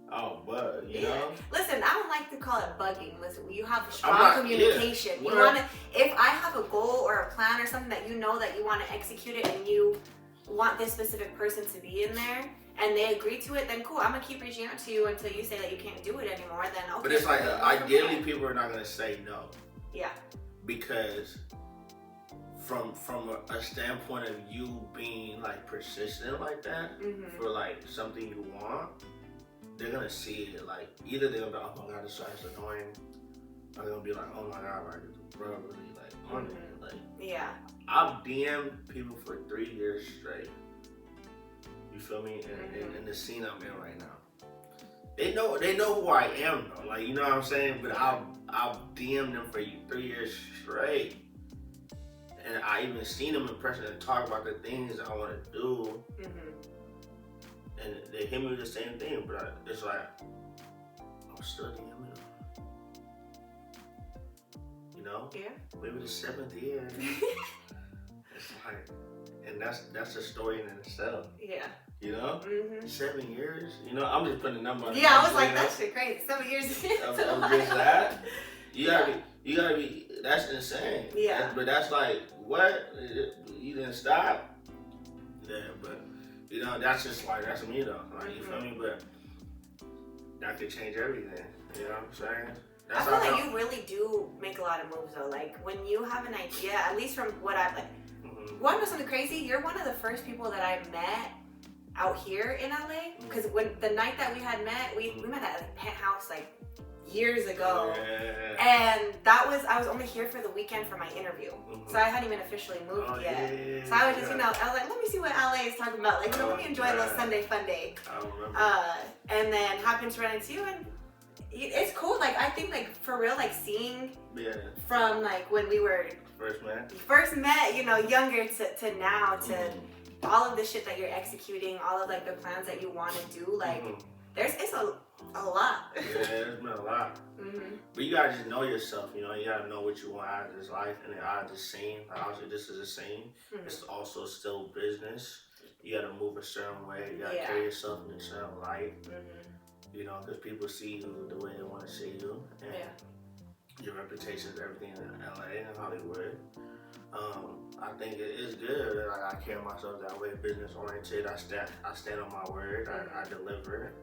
I'll bug, you know? Listen, I don't like to call it bugging. Listen, you have strong communication. You wanna, if I have a goal or a plan or something that you know that you want to execute it and you want this specific person to be in there and they agree to it, then cool, I'm gonna keep reaching out to you until you say that you can't do it anymore. Then okay. But it's like ideally people are not gonna say no. Because from a standpoint of you being like persistent like that for like something you want, they're gonna see it. Like either they're gonna be like, oh my god, this guy's annoying, or they're gonna be like, oh my god, like this bro really like on it. Like I've DM'd people for 3 years straight. You feel me? In the scene I'm in right now. They know who I am though. Like, you know what I'm saying? But I've DM'd them for 3 years straight. And I even seen them in person and talk about the things I want to do. And they hit me with the same thing, but it's like, I'm still DMing them. You know? Maybe the 7th year. It's like, and that's a story in itself. You know? 7 years? You know, I'm just putting a number on it. I was like, that shit crazy. 7 years. Of just that? You gotta be, that's insane. But that's like, what? You didn't stop? But, you know, that's just like, that's me though. Like, you feel me? But that could change everything. You know what I'm saying? I feel like you really do make a lot of moves though. Like, when you have an idea, at least from what I've, like, want to know something crazy? You're one of the first people that I met out here in LA. Because when the night that we had met, we met at a penthouse like years ago. And I was only here for the weekend for my interview. So I hadn't even officially moved yet. So I was just, you know, I was like, let me see what LA is talking about. Like, you know, let me enjoy a little Sunday fun day. And then happened to run into you, and it's cool. Like, I think, like, for real, like, seeing from, like, when we were first met, you know, younger to now, to all of the shit that you're executing, all of, like, the plans that you want to do, like, it's a lot. There's been a lot. But you gotta just know yourself, you know, you gotta know what you want out of this life and out of this scene. Obviously, this is a scene. It's also still business. You gotta move a certain way. You gotta carry yourself in a certain light. You know, because people see you the way they want to see you, and your reputation is everything in LA and Hollywood. I think it is good that I carry myself that way, business oriented. I stand on my word. I deliver.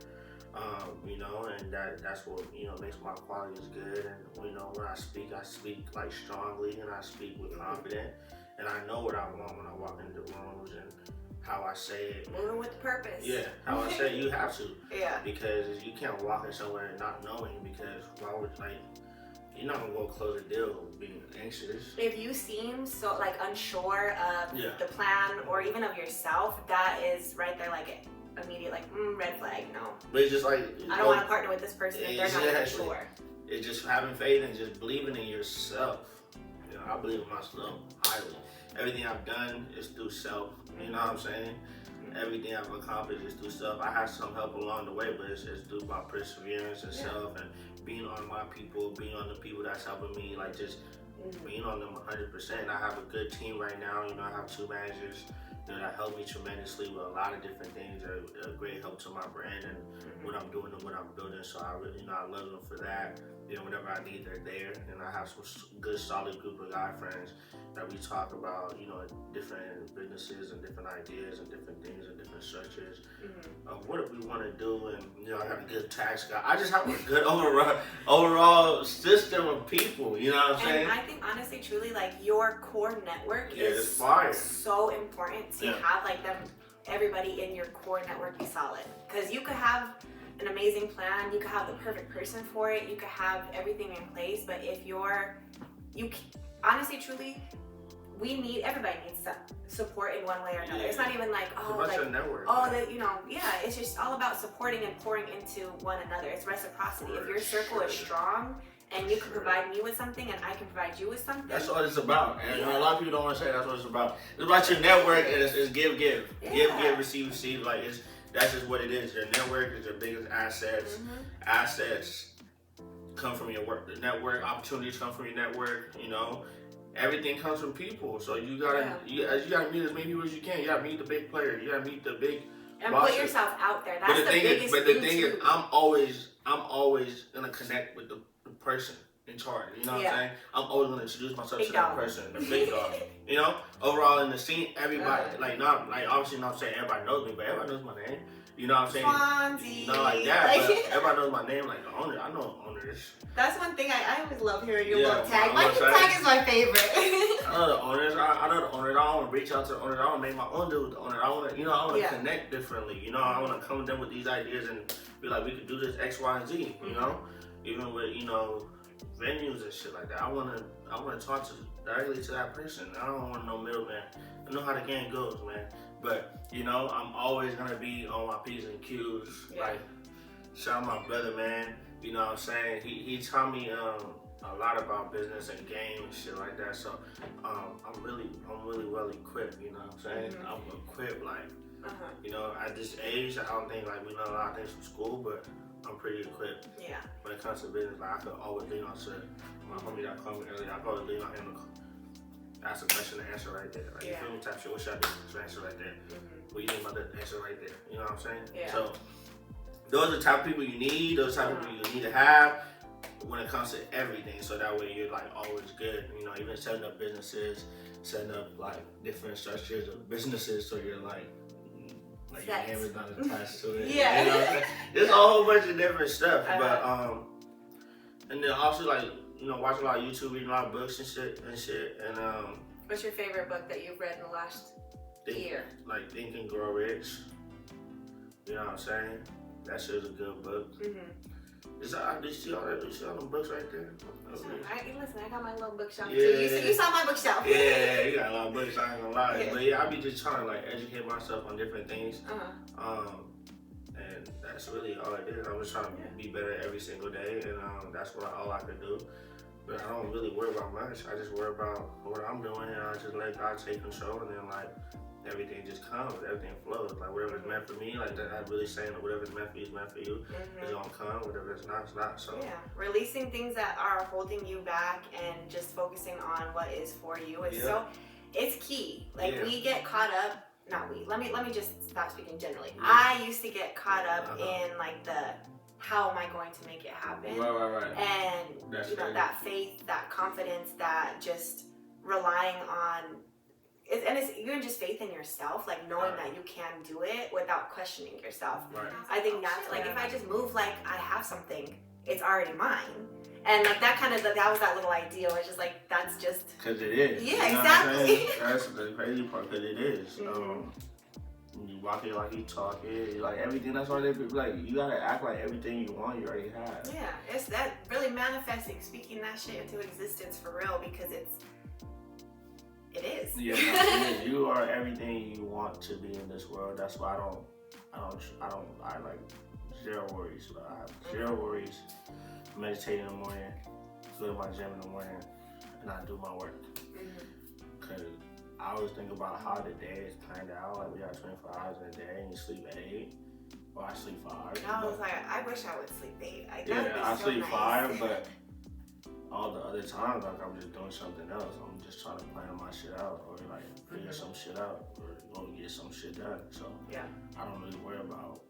You know, and that's what, you know, makes my qualities good. And you know, when I speak like strongly, and I speak with confidence, and I know what I want when I walk into rooms, and how I say it. Moving with purpose. Yeah, how I say it, you have to. Yeah. Because you can't walk in somewhere and not knowing, because why would, like, you're not gonna go close a deal being anxious. If you seem so like unsure of the plan or even of yourself, that is right there like immediate like red flag, no. But it's just like, I don't want to partner with this person if they're not even sure. It's just having faith and just believing in yourself. You know, I believe in myself highly. Everything I've done is through self. You know what I'm saying? Everything I've accomplished is through self. I had some help along the way, but it's through my perseverance and self, and being on my people, being on the people that's helping me, like just being on them 100%. I have a good team right now. You know, I have 2 managers that help me tremendously with a lot of different things. They're a great help to my brand and what I'm doing and what I'm building. So I really, you know, I love them for that. You know, whenever I need, they're there. And I have some good, solid group of guy friends that we talk about, you know, different businesses and different ideas and different things and different structures of what we want to do. And, you know, I got a good tax guy. I just have a good overall system of people, you know what I'm saying? And I think honestly, truly, like your core network is so important to have like everybody in your core network be solid. Because you could have an amazing plan, you could have the perfect person for it, you could have everything in place, but if honestly, truly, everybody needs support in one way or another. It's not even like, it's just all about supporting and pouring into one another. It's reciprocity. If your circle is strong and you can provide me with something and I can provide you with something. That's what it's about. And a lot of people don't want to say that's what it's about. It's about your network, and it's give. Give, receive. Like, that's just what it is. Your network is your biggest assets. Assets come from your work. The network, opportunities come from your network, you know. Everything comes from people. So you gotta meet as many people as you can. You gotta meet the big players. You gotta meet the big and bosses. Put yourself out there. That's the biggest thing. But the thing is, I'm always gonna connect with the person in charge. You know what I'm saying? I'm always gonna introduce myself to that person, the big dog. You know, overall in the scene, everybody obviously not saying everybody knows me, but everybody knows my name. You know what I'm saying? Swanzy. Not like that, but everybody knows my name, like the owner. I know the owners. That's one thing I always love hearing your little tag. My tag is my favorite. I know the owners. I know the owners. I want to reach out to the owners. I want to make my own deal with the owner. I want to connect differently. You know, I want to come to them with these ideas and be like, we could do this X, Y, and Z. You know, even with venues and shit like that. I want to talk directly to that person. I don't want no middleman. I know how the game goes, man. But you know, I'm always gonna be on my P's and Q's. Like, shout out my brother, man. You know what I'm saying? He taught me a lot about business and game and shit like that. So I'm really well equipped. You know what I'm saying? I'm equipped, like you know, at this age, I don't think like we know a lot of things from school, but I'm pretty equipped. Yeah. When it comes to business, like I could always lean on my homie that called me earlier. I could always lean on him to ask a question and answer right there. Like, you feel me? Type shit. What should I do? Just answer right there. What you think about that? Answer right there. You know what I'm saying? Yeah. So those are the type of people you need. Those type of people you need to have when it comes to everything. So that way you're like always good. You know, even setting up businesses, setting up like different structures of businesses. So you're like your name is not attached to it. Yeah. You know what I'm saying? There's a whole bunch of different stuff. But and then also like, you know, watching a lot of YouTube, reading a lot of books and shit. And what's your favorite book that you've read in the last year? Like Think and Grow Rich. You know what I'm saying? That shit is a good book. Did you see all them books right there? Listen, I got my little bookshelf too. You saw my bookshelf. Yeah, you got a lot of books, I ain't gonna lie. Yeah. But yeah, I be just trying to like educate myself on different things. And that's really all it is. I'm just trying to be better every single day, and that's all I can do. But I don't really worry about much. I just worry about what I'm doing, and I just let God take control, and then like everything just comes, everything flows. Like whatever's meant for me, like that, I'm really saying that whatever's meant for you is meant for you. It's gonna come. Whatever it's not, it's not. So releasing things that are holding you back and just focusing on what is for you is it's key. Like we get caught up. Not we. Let me just stop speaking generally. I used to get caught up in like the how am I going to make it happen? Right. And That's that faith, that confidence, that just relying on, and it's even just faith in yourself, like knowing that you can do it without questioning yourself. Right. I think that's like, if I just move like I have something, it's already mine. And like that kind of, that was that little idea. It's just like, that's just. Because it is. Yeah, exactly. That's the crazy part, because it is. You walk it like you talk it, like everything. That's why they be like, you gotta act like everything you want, you already have. Yeah, it's that really manifesting, speaking that shit into existence for real, because it is. Yeah, it is. You are everything you want to be in this world. That's why I like zero worries. But I have zero worries. Meditate in the morning, go to my gym in the morning, and I do my work. Cause I always think about how the day is planned out. Like we got 24 hours in a day, and you sleep at 8. Well, I sleep 5. I was like, I wish I would sleep 8. I sleep 5, but all the other times, like I'm just doing something else. I'm just trying to plan my shit out, or like figure some shit out, or go get some shit done. So I don't really worry about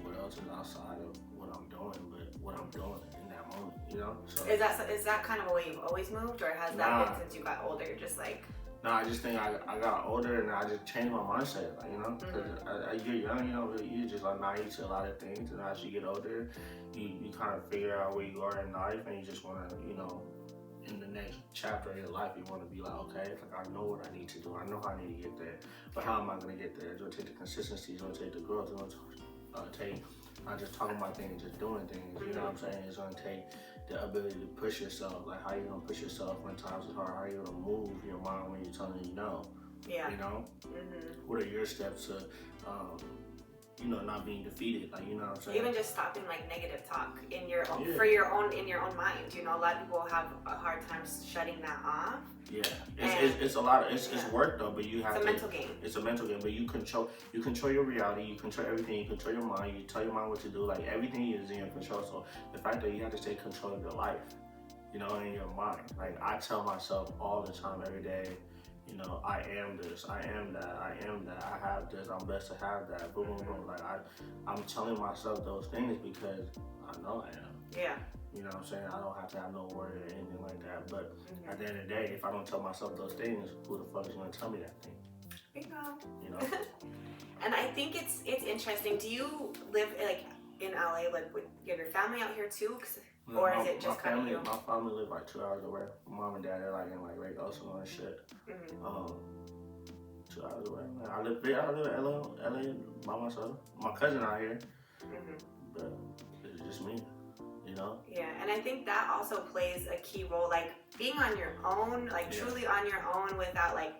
what else is outside of what I'm doing, but what I'm doing in that moment, you know? So is that kind of a way you've always moved, or has that been since you got older? Just like. No, I just think I got older and I just changed my mindset, like, you know? Because you're young, you know, you're just like naive to a lot of things, and as you get older, you kind of figure out where you are in life, and you just want to, you know, in the next chapter of your life, you want to be like, okay, like I know what I need to do, I know how I need to get there, but how am I going to get there? It's going to take the consistency, it's going to take the growth, it's going to take not just talking about things, just doing things, you know what I'm saying? It's going to take the ability to push yourself, like how you gonna push yourself when times is hard, how you gonna move your mind when you're telling you no. Yeah. You know? What are your steps to, you know, not being defeated, like, you know what I'm saying? Even just stopping like negative talk in your own, in your own mind. You know, a lot of people have a hard time shutting that off. Yeah, it's a lot of, it's work though, but you have it's a mental game. It's a mental game, but you control your reality, you control everything, you control your mind, you tell your mind what to do, like everything is in your control. So the fact that you have to take control of your life, you know, in your mind. Like I tell myself all the time, every day, you know, I am this, I am that, I am that, I have this, I'm blessed to have that, boom, boom, boom. Like I'm telling myself those things because I know I am. Yeah. You know what I'm saying? I don't have to have no word or anything like that. But at the end of the day, if I don't tell myself those things, who the fuck is gonna tell me that thing? Bingo. You know? And I think it's interesting. Do you live like in LA, like with your family out here too? No, or is it just kind of you? My family live like 2 hours away. My mom and dad are like in like Lake Elsinore and shit. 2 hours away. I live in LA by myself. My cousin out here. But it's just me. You know? Yeah, and I think that also plays a key role, like being on your own, like truly on your own without like,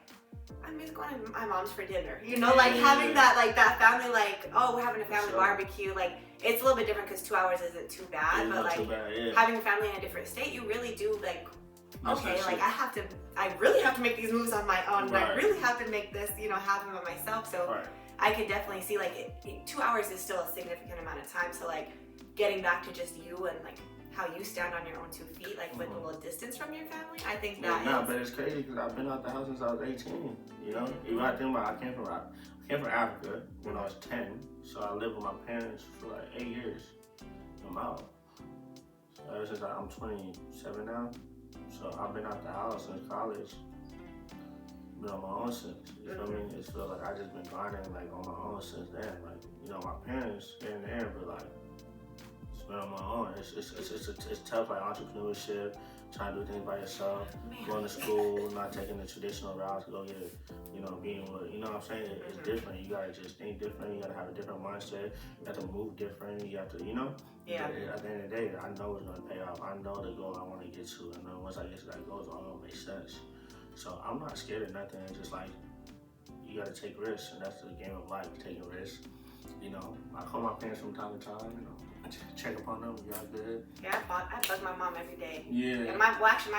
I'm just going to my mom's for dinner, you know, like having that, like that family, like, oh, we're having a family barbecue, like it's a little bit different because 2 hours isn't too bad, but like having a family in a different state, you really do like, okay, like I really have to make these moves on my own, I really have to make this, you know, happen by myself, so I could definitely see like 2 hours is still a significant amount of time, so like, getting back to just you and like how you stand on your own 2 feet, like with a little distance from your family, I think that but it's crazy because I've been out the house since I was 18, you know? Even I think about, I came from Africa when I was 10, so I lived with my parents for like 8 years. I'm out. So ever since I'm 27 now, so I've been out the house since college. Been on my own since, you know what I mean? It's feel like I just been grinding like on my own since then. Like, you know, my parents here and there, but like, been on my own. It's tough, like entrepreneurship, trying to do things by yourself, going to school, not taking the traditional route to go get, you know, being with, you know what I'm saying? It's different. You gotta just think different. You gotta have a different mindset. You have to move different. You have to, you know? Yeah. But at the end of the day, I know it's gonna pay off. I know the goal I want to get to, and then once I get to that goal, it's all gonna make sense. So I'm not scared of nothing. It's just like, you gotta take risks, and that's the game of life, taking risks. You know, I call my parents from time to time, you know, check upon them, y'all good? Yeah, I bug my mom every day. Yeah. And my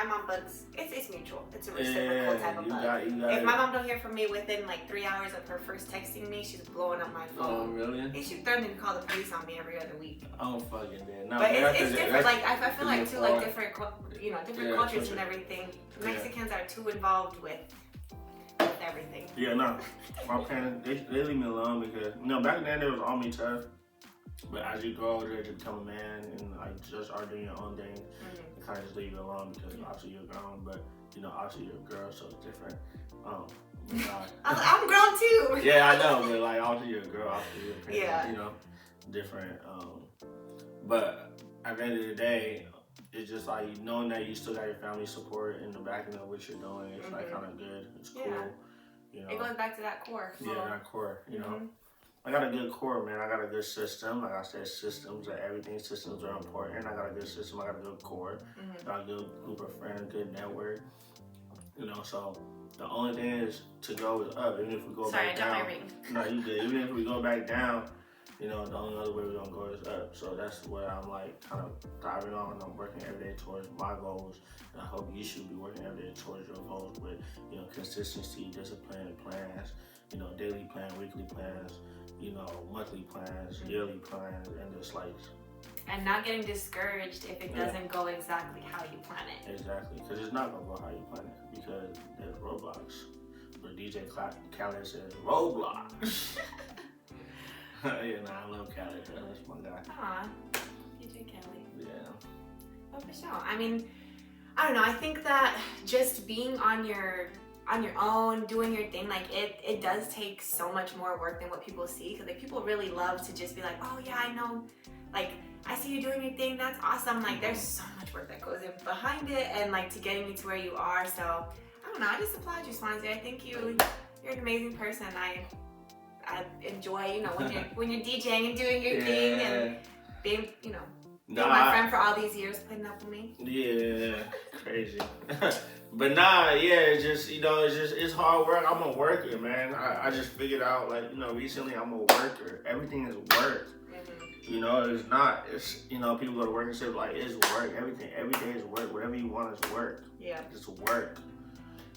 mom bugs, it's mutual. It's a reciprocal type of bug. If my mom don't hear from me within like 3 hours of her first texting me, she's blowing up my phone. Oh, really? And she's threatening to call the police on me every other week. Oh, fucking man. No, but it's different. Like, I feel like too, like different cultures and everything. Mexicans are too involved with everything. Yeah, no. My parents, they leave me alone because, you know, back then they was on me tough. But as you grow older to become a man and like just start doing your own thing, they kind of just leave you alone because obviously you're grown, but you know, obviously you're a girl, so it's different. I'm grown too. Yeah, I know, but like obviously you're a girl, obviously you're a parent, yeah. you know, different. But at the end of the day, it's just like knowing that you still got your family support in the back of what you're doing. It's like kind of good. It's cool. You know, it goes back to that core. Yeah, that core. You know, I got a good core, man. I got a good system. Like I said, systems are everything. Systems are important. I got a good system. I got a good core. Got a good group of friends. Good network. You know, so the only thing is to go is up. Even if we go back down. Sorry, I dropped my ring. No, you good. Even if we go back down, you know, the only other way we're gonna go is up. So that's what I'm like kind of diving on. I'm working every day towards my goals, and I hope you should be working every day towards your goals with, you know, consistency, discipline, plans, you know, daily plan, weekly plans, you know, monthly plans, yearly plans, and just like. And not getting discouraged if it doesn't go exactly how you plan it. Exactly, because it's not gonna go how you plan it because there's roadblocks. But DJ Khaled says roadblocks. Yeah, I love Khaled. That's my guy. Aw, DJ Khaled. Yeah. Oh, for sure. I mean, I don't know. I think that just being on your own, doing your thing, like it does take so much more work than what people see. Because like people really love to just be like, oh yeah, I know, like I see you doing your thing. That's awesome. Like there's so much work that goes in behind it, and like to getting you to where you are. So I don't know. I just applaud you, Swanzy. I think you're an amazing person. I enjoy, you know, when you're DJing and doing your thing and being, you know, being my friend for all these years, putting up with me. Yeah, crazy. But nah, yeah, it's just, you know, it's hard work. I'm a worker, man. I just figured out, like, you know, recently I'm a worker. Everything is work. You know, it's, you know, people go to work and say, like, it's work. Everything, every day is work. Whatever you want is work. Yeah. It's work.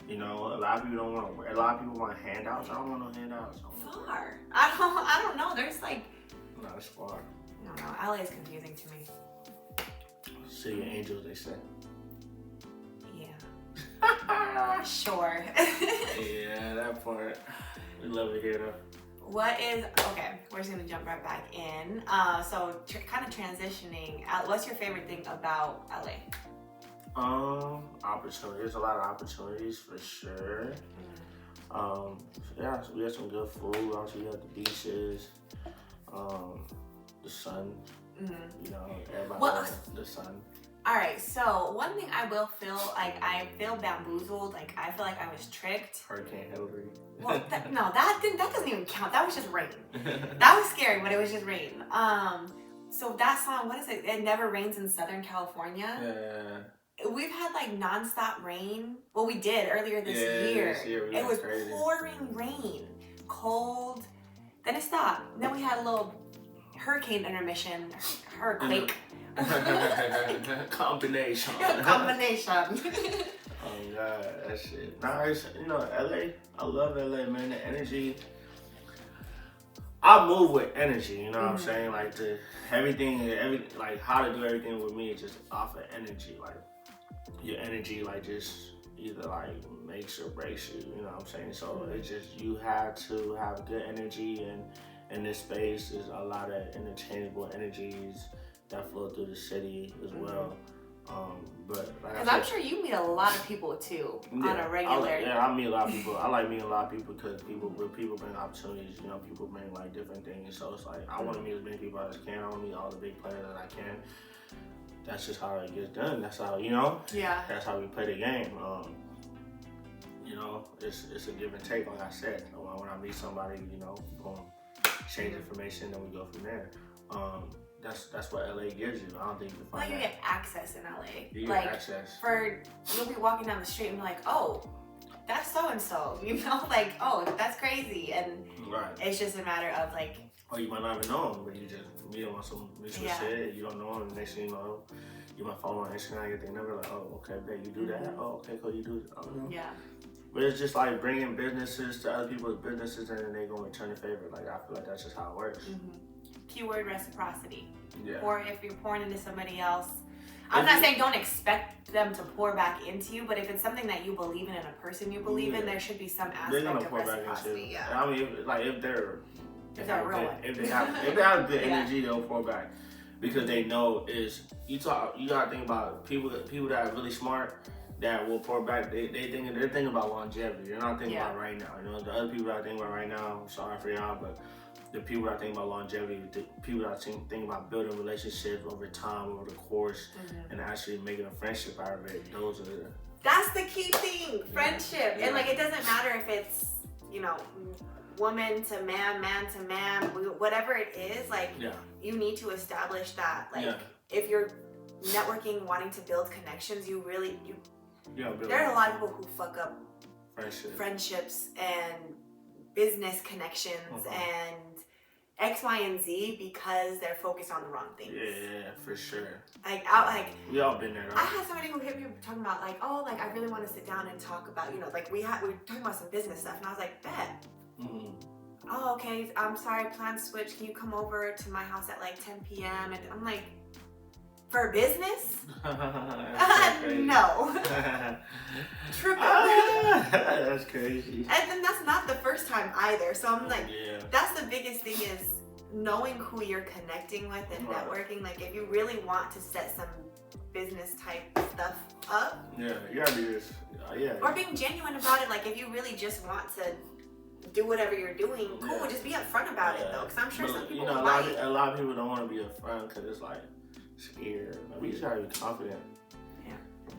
You know, a lot of people don't want to. A lot of people want handouts. I don't want no handouts. Far. I don't know. There's like. No, it's far. No, LA is confusing to me. City of Angels, they say. Yeah. Sure. Yeah, that part. We love it here, though. Okay, we're just gonna jump right back in. So kind of transitioning. What's your favorite thing about LA? Opportunities. There's a lot of opportunities for sure. Yeah, so we have some good food. Also, we have the beaches, the sun. You know, everybody loves the sun. All right, so one thing I will feel like I feel bamboozled. Like I feel like I was tricked. Hurricane Hillary. Well, that doesn't even count. That was just rain. That was scary, but it was just rain. So that song, what is it? It Never Rains in Southern California. Yeah. We've had like nonstop rain. Well, we did earlier this year. It was crazy. Pouring rain, cold. Then it stopped. Then we had a little hurricane intermission, hurricane. Combination. Combination. Oh God, that shit. Nice. You know, LA. I love LA, man. The energy. I move with energy, you know what I'm saying? Like everything, like how to do everything with me is just off of energy. Like your energy, like just either like makes or breaks you, you know what I'm saying? So it's just, you have to have good energy, and in this space is a lot of interchangeable energies that flow through the city as well. But like I'm sure you meet a lot of people too on a regular. I meet a lot of people. I like meeting a lot of people because people bring opportunities. You know, people bring like different things. So it's like I want to meet as many people as I can. I want to meet all the big players that I can. That's just how it gets done. That's how, you know. Yeah. That's how we play the game. You know, it's a give and take. Like I said, when I meet somebody, you know, boom, exchange information, then we go from there. That's what LA gives you. I don't think you can find that. You get access in LA. You get access. You'll be walking down the street and be like, oh, that's so and so. You know, like, oh, that's crazy. And it's just a matter of like. Or you might not even know him, but you just meet him on some mutual shit. You don't know him, and next thing you know, you might follow on Instagram, you get their number, like, oh, okay, babe, you do that? Oh, okay, cool, you do it. Yeah. But it's just like bringing businesses to other people's businesses, and then they gonna return the favor. Like, I feel like that's just how it works. Keyword reciprocity. Yeah. Or if you're pouring into somebody else, I'm not saying don't expect them to pour back into you, but if it's something that you believe in and a person you believe in, there should be some aspect of reciprocity. Yeah. I mean, like if they're If they're real one. If they have good energy, they'll pour back. Because they know you gotta think about people that are really smart that will pour back. They're thinking about longevity. They're not thinking about right now. You know, the other people that are thinking about right now, I'm sorry for y'all, but the people that are thinking about longevity, the people that are thinking about building relationships over time, over the course, and actually making a friendship out of it, that's the key thing, friendship. And like, it doesn't matter if it's, you know, woman to man, man to man, whatever it is, like, you need to establish that. Like, if you're networking, wanting to build connections, there are a lot of people who fuck up friendships and business connections and X, Y, and Z because they're focused on the wrong things. Yeah, for sure. We all been there. Right? I had somebody who hit me talking about like, oh, like I really want to sit down and talk about, you know, like we were talking about some business stuff, and I was like, bet. Oh, okay. I'm sorry, plans switched. Can you come over to my house at like 10 p.m.? And I'm like, for business? No. Triple. That's crazy. And then that's not the first time either. So I'm like, that's the biggest thing is knowing who you're connecting with and networking. Like if you really want to set some business type stuff up. Yeah, you gotta do this. Or being genuine about it. Like if you really just want to do whatever you're doing, cool. Just be upfront about it though. Because I'm sure some people might. A lot of people don't want to be upfront because it's like scared. Like, we just gotta be confident.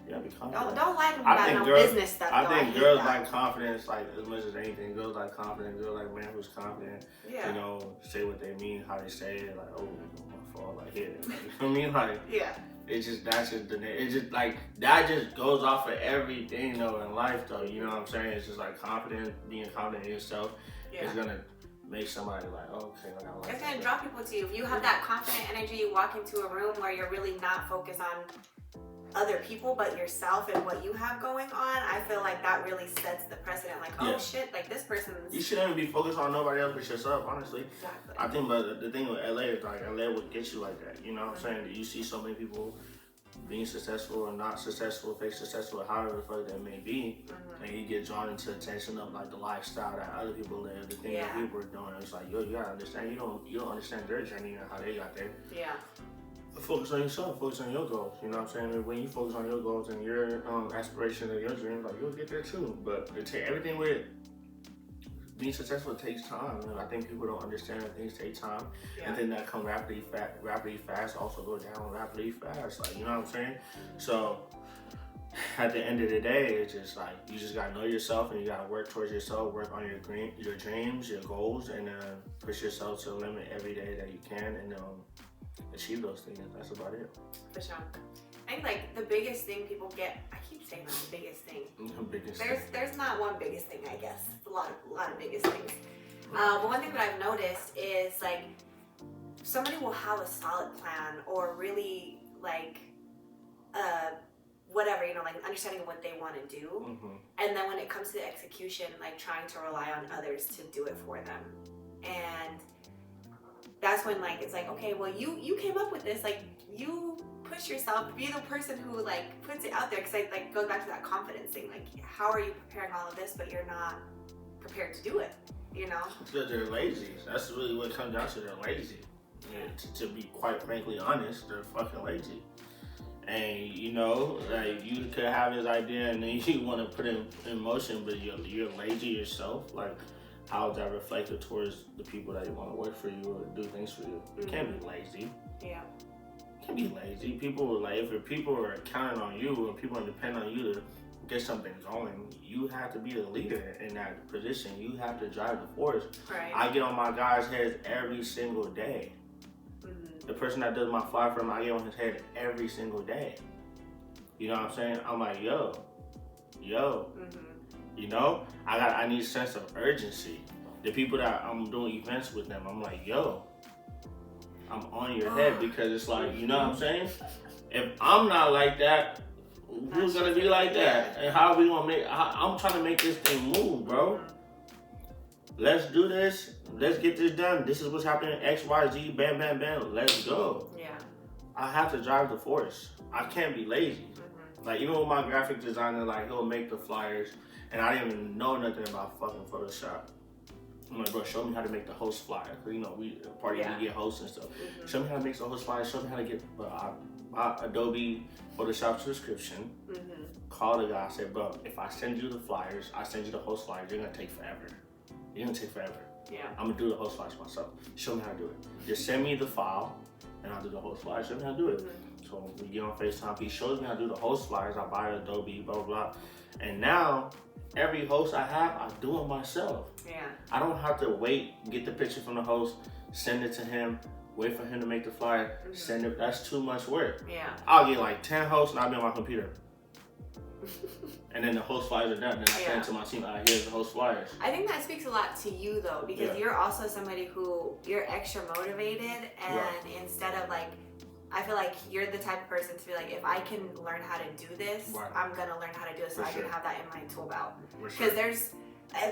Yeah, be confident. Don't lie to me about no business stuff. I think girls like confidence like as much as anything. Girls like confidence. Girls like man who's confident. You know, say what they mean, how they say it. Like, oh, my fault. Like, yeah. Like, you know what I mean? Like, that just goes off of everything though in life though. You know what I'm saying? It's just like confident, being confident in yourself is gonna make somebody like, oh, okay, like I like it's gonna draw people to you. If you have that confident energy, you walk into a room where you're really not focused on other people but yourself and what you have going on, I feel like that really sets the precedent. Like, oh shit, like this person. You shouldn't be focused on nobody else but yourself, honestly. Exactly. I think, but the thing with LA is like LA would get you like that. You know what I'm saying? You see so many people being successful or not successful, fake successful, however the fuck that may be, and you get drawn into attention of like the lifestyle that other people live, the things that people are doing. It's like, yo, you gotta understand. You don't understand their journey and how they got there. Yeah. Focus on yourself, focus on your goals. You know what I'm saying? When you focus on your goals and your aspirations and your dreams, like you'll get there too. But everything with being successful takes time. And I think people don't understand that things take time, and then that come rapidly fast, also go down rapidly fast. Like, you know what I'm saying? So at the end of the day, it's just like you just gotta know yourself and you gotta work towards yourself, work on your dreams, your goals, and push yourself to the limit every day that you can, and achieve those things. That's about it. For sure. I think like the biggest thing people get, I keep saying like the biggest thing. There's not one biggest thing, I guess. A lot of biggest things. But one thing that I've noticed is like somebody will have a solid plan or really like whatever, you know, like understanding what they want to do. And then when it comes to the execution, like trying to rely on others to do it for them. And that's when like it's like, okay, well you came up with this, like you push yourself, be the person who like puts it out there, because it like goes back to that confidence thing. Like, how are you preparing all of this but you're not prepared to do it, you know? Because they're lazy. That's really what it comes down to. They're lazy. To be quite frankly honest, they're fucking lazy. And you know, like you could have this idea and then you want to put it in motion, but you're lazy yourself. Like, how is that reflected towards the people that want to work for you or do things for you? You can't be lazy. Yeah. You can't be lazy. People are like, if people are counting on you or people depend on you to get something going, you have to be the leader in that position. You have to drive the force. Right. I get on my guys' heads every single day. The person that does my fly for him, I get on his head every single day. You know what I'm saying? I'm like, yo. You know, I need a sense of urgency. The people that I'm doing events with them, I'm like, yo, I'm on your head, because it's like, you know what I'm saying? If I'm not like that, who's gonna be like that? And how are we gonna I'm trying to make this thing move, bro. Let's do this. Let's get this done. This is what's happening. X, Y, Z, bam, bam, bam. Let's go. Yeah. I have to drive the force. I can't be lazy. Like, even with my graphic designer, like, he'll make the flyers, and I didn't even know nothing about fucking Photoshop. I'm like, bro, show me how to make the host flyer. Cause you know, we get hosts and stuff. Show me how to make the host flyer. Show me how to get Adobe Photoshop subscription. Call the guy. I said, bro, if I send you the flyers, I send you the host flyers. You're gonna take forever. You're gonna take forever. Yeah. I'm gonna do the host flyers myself. Show me how to do it. Just send me the file, and I'll do the host flyers. Show me how to do it. So we get on FaceTime. He shows me how to do the host flyers. I buy Adobe, blah blah blah. And now every host I have, I do it myself. Yeah. I don't have to wait, get the picture from the host, send it to him, wait for him to make the flyer, send it. That's too much work. Yeah. I'll get like 10 hosts and I'll be on my computer. And then the host flyers are done. Then I send it to my team. Here's the host flyers. I think that speaks a lot to you though, because you're also somebody who you're extra motivated, and instead of like, I feel like you're the type of person to be like, if I can learn how to do this, I'm gonna learn how to do it so I can have that in my tool belt. Because there's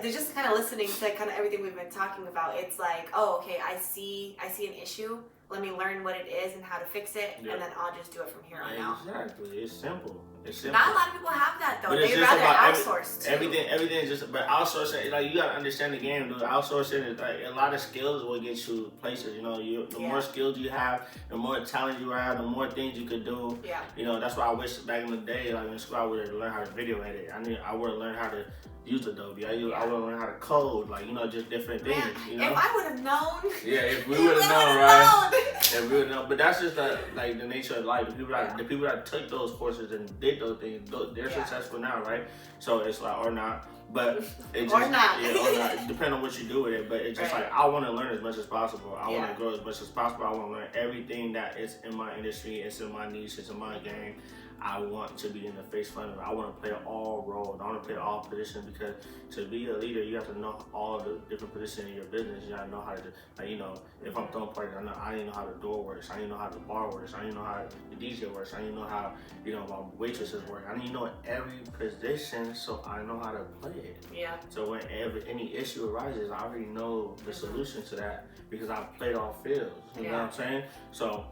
just kind of listening to kind of everything we've been talking about. It's like, oh, okay, I see an issue. Let me learn what it is and how to fix it, and then I'll just do it from here on out. Exactly. It's simple. It's simple. Not a lot of people have that though. But They'd rather outsource too. Everything is just, but outsourcing, like, you gotta understand the game, dude. Outsourcing is like, a lot of skills will get you places, you know. The more skills you have, the more talent you have, the more things you could do. Yeah. You know, that's why I wish back in the day, like in school, I would have learned how to video edit. I would have learned how to use Adobe. I would have learned how to code, like, you know, just different things. You know? If I would have known. Yeah, if we would have known, right? If we would know. But that's just the nature of life. The people that took those courses and did those things, they're successful now, right? So it's like, or not. But it just, or not. Yeah, or not. Depending on what you do with it. But it's just like, I want to learn as much as possible. I want to grow as much as possible. I want to learn everything that is in my industry, it's in my niche, it's in my game. I want to be in the face front of it. I want to play all roles. I want to play all positions, because to be a leader, you have to know all the different positions in your business. You got to know how to do, like, you know, if I'm throwing parties, I didn't know how the door works. I didn't know how the bar works. I didn't know how the DJ works. I didn't know how, you know, my waitresses work. I didn't know every position, so I know how to play it. Yeah. So whenever any issue arises, I already know the solution to that, because I've played all fields. You know what I'm saying? So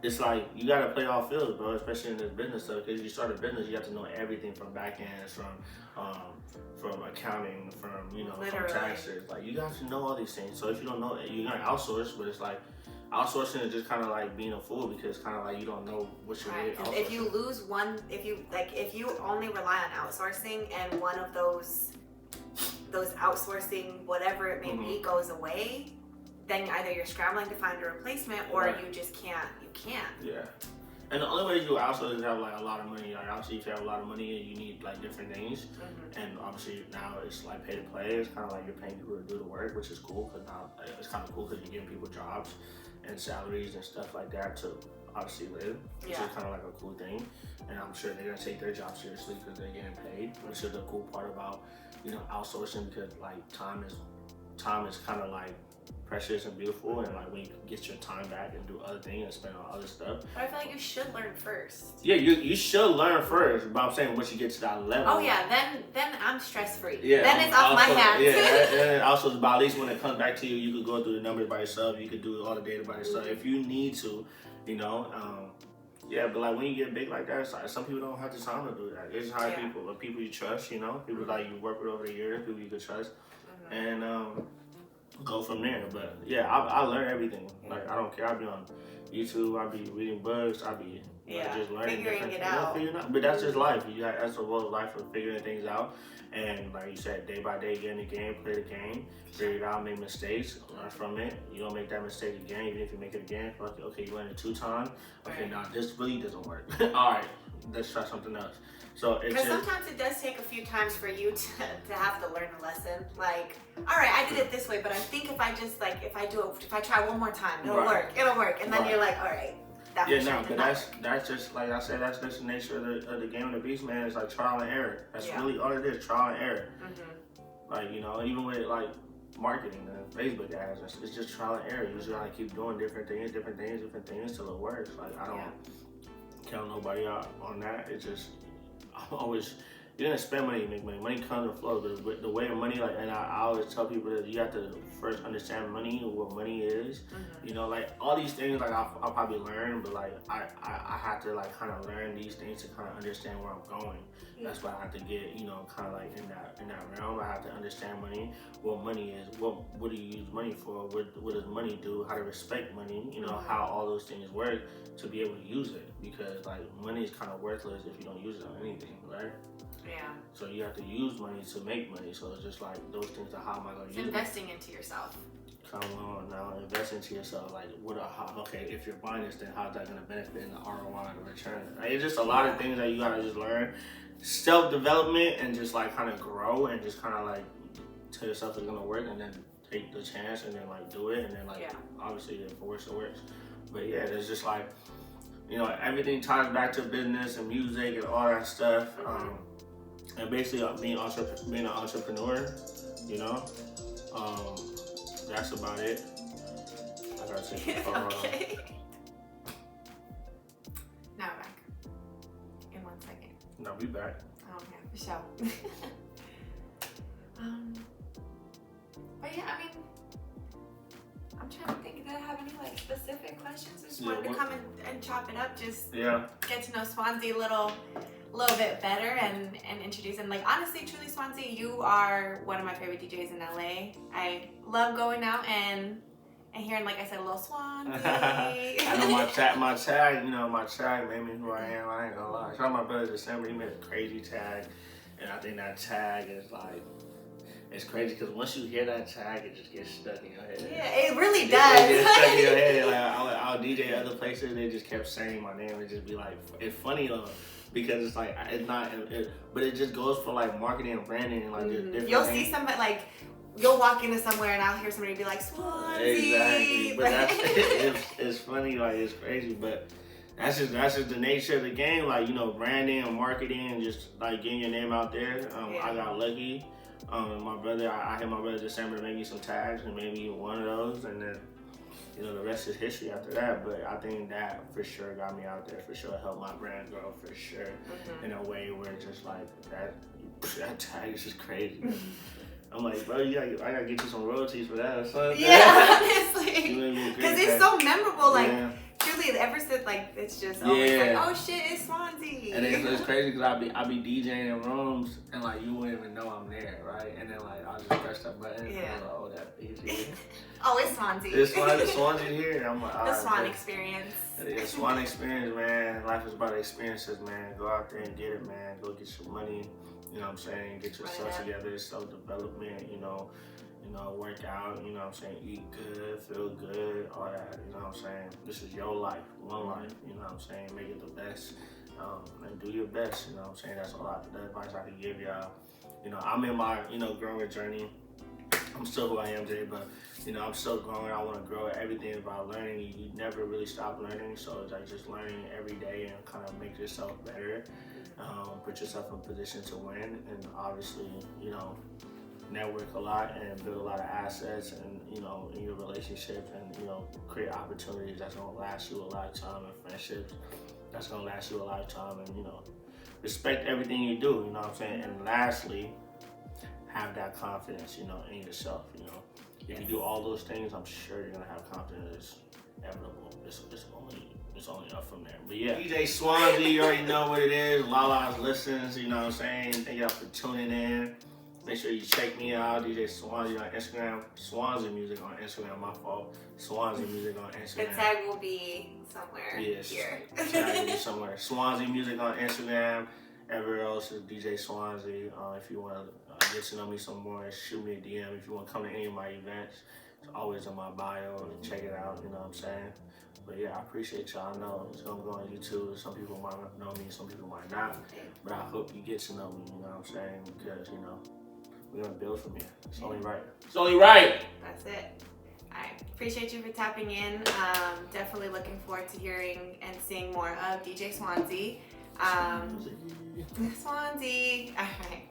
it's like, you gotta play all fields, bro, especially in this business stuff, because you start a business, you have to know everything from back end, from accounting, from, you know, from taxes. Like, you have to know all these things. So if you don't know it, you're gonna outsource, but it's like, outsourcing is just kind of like being a fool, because kind of like you don't know what you're really outsourcing. If you lose one, if you only rely on outsourcing and one of those outsourcing, whatever it may be, goes away, then either you're scrambling to find a replacement, or you just can't. You can't. Yeah. And the only way you outsource is have like a lot of money. Like, obviously, if you have a lot of money, you need like different things. And obviously now it's like pay to play. It's kind of like you're paying people to do the work, which is cool, because now it's kind of cool because you're giving people jobs and salaries and stuff like that to obviously live, which is kind of like a cool thing. And I'm sure they're gonna take their job seriously because they're getting paid, which is the cool part about, you know, outsourcing, because like time is kind of like precious and beautiful, and like when you get your time back and do other things and spend on other stuff. But I feel like you should learn first. Yeah, you should learn first, but I'm saying once you get to that level. Oh yeah, then I'm stress free. Yeah, then it's off my hands. Yeah, and also, but at least when it comes back to you, you could go through the numbers by yourself. You could do all the data by yourself if you need to, you know. Yeah, but like when you get big like that, it's like some people don't have the time to do that. They just hire people, but people you trust, you know, people like you work with over the years, people you can trust, and go from there. But yeah, I learn everything. Like, I don't care. I'll be on YouTube. I'll be reading books. I'll be just learning figuring it out. But that's just life. That's the world of life, of figuring things out. And like you said, day by day, get in the game, play the game, figure it out, make mistakes, learn from it. You don't make that mistake again. Even if you make it again, okay, you learned it 2 times. Okay, now this really doesn't work. All right, let's try something else. So because sometimes it does take a few times for you to have to learn a lesson. Like, all right, I did it this way, but I think if I just if I try one more time, it'll work. And then you're like, all right. But that's just like I said, that's just the nature of the game of the beast, man. It's like trial and error. That's really all it is, trial and error. Like, you know, even with like marketing and Facebook ads, it's just trial and error. You just gotta keep doing different things till it works. Like, I don't count nobody out on that. It's just, I'm always you're gonna spend money, you make money. Money comes and flows. But the way of money, like, and I always tell people that you have to first understand money, what money is. You know, like all these things, like I'll probably learn, but like I have to like kind of learn these things to kind of understand where I'm going. That's why I have to get, you know, kind of like in that realm. I have to understand money, what money is, what do you use money for, what does money do, how to respect money, you know, how all those things work to be able to use it. Because like money is kind of worthless if you don't use it on anything, right? Yeah. So you have to use money to make money. So it's just like those things are how am I going to use it? Investing into yourself. Come on now, invest into yourself. Like, okay, if you're buying this, then how's that going to benefit in the ROI, the return? Like, it's just a lot of things that you got to just learn. Self-development and just like kind of grow and just kind of like tell yourself it's going to work and then take the chance and then like do it. And then like, obviously if it works, it works. But yeah, it's just like, you know, everything ties back to business and music and all that stuff. And basically being an entrepreneur, you know, that's about it. I gotta take the phone. Okay. Now we're back. In 1 second. No, we back. Okay, for sure. But yeah, I mean, I'm trying to think, did I have any like specific questions? I just wanted to come and chop it up, just get to know Swanzy a little bit better and introduce him. Like honestly, truly, Swanzy, you are one of my favorite DJs in LA. I love going out and hearing, like I said, a little Swanzy. I know my tag made me who I am. I ain't gonna lie. Shout out my brother December. He made a crazy tag, and I think that tag is like. It's crazy because once you hear that tag, it just gets stuck in your head. Yeah, it really does. It gets stuck in your head. Like I'll DJ other places, they just kept saying my name and just be like, it's funny though, because it's like it's not, but it just goes for like marketing and branding and like different. You'll see somebody like. You'll walk into somewhere and I'll hear somebody be like, Swanzy. Exactly, but it's funny, like it's crazy, but that's just the nature of the game, like, you know, branding and marketing and just like getting your name out there. I got lucky. My brother, I had my brother December make me some tags and maybe one of those, and then, you know, the rest is history after that. But I think that for sure got me out there, for sure helped my brand grow, for sure, in a way where it's just like that tag is just crazy. I'm like, bro, I gotta get you some royalties for that or something. Yeah, honestly, because it's so memorable, like. Truly, ever since, like, it's just always like, oh shit, it's Swanzy. And it's crazy because I be DJing in rooms and like you wouldn't even know I'm there, right? And then like I'll just press that button and I'm like, oh, that easy. Oh, it's Swanzy. It's Swanzy here. I'm like, the Swan experience. Yeah, Swan experience, man. Life is about experiences, man. Go out there and get it, man. Go get your money. You know what I'm saying? Get yourself together. Self-development. You know, work out, you know what I'm saying, eat good, feel good, all that, you know what I'm saying. This is your life, one life, you know what I'm saying. Make it the best, and do your best, you know what I'm saying. That's all the advice I can give y'all. You know, I'm in my, you know, growing journey. I'm still who I am today, but, you know, I'm still growing. I want to grow. Everything about learning. You never really stop learning, so it's like just learning every day and kind of make yourself better, put yourself in a position to win, and obviously, you know, network a lot and build a lot of assets and, you know, in your relationship, and, you know, create opportunities that's going to last you a lifetime, and friendships that's going to last you a lifetime, and, you know, respect everything you do, you know what I'm saying. And lastly, have that confidence, you know, in yourself, you know. If you do all those things, I'm sure you're going to have confidence. It's inevitable. It's only up from there. But yeah, DJ Swanzy, you already know what it is. Lala's listens, you know what I'm saying. Thank y'all for tuning in. Make sure you check me out, DJ Swanzy on Instagram. Swanzy Music on Instagram, my fault. Swanzy Music on Instagram. The tag will be somewhere here. Tag will be somewhere. Swanzy Music on Instagram. Everywhere else is DJ Swanzy. If you want to get to know me some more, shoot me a DM. If you want to come to any of my events, it's always in my bio. Check it out, you know what I'm saying? But yeah, I appreciate y'all. I know it's going to go on YouTube. Some people might know me, some people might not. But I hope you get to know me, you know what I'm saying? Because, you know, we're gonna build from here. It's only right. It's only right. That's it. I appreciate you for tapping in. Definitely looking forward to hearing and seeing more of DJ Swanzy. Swanzy. All right.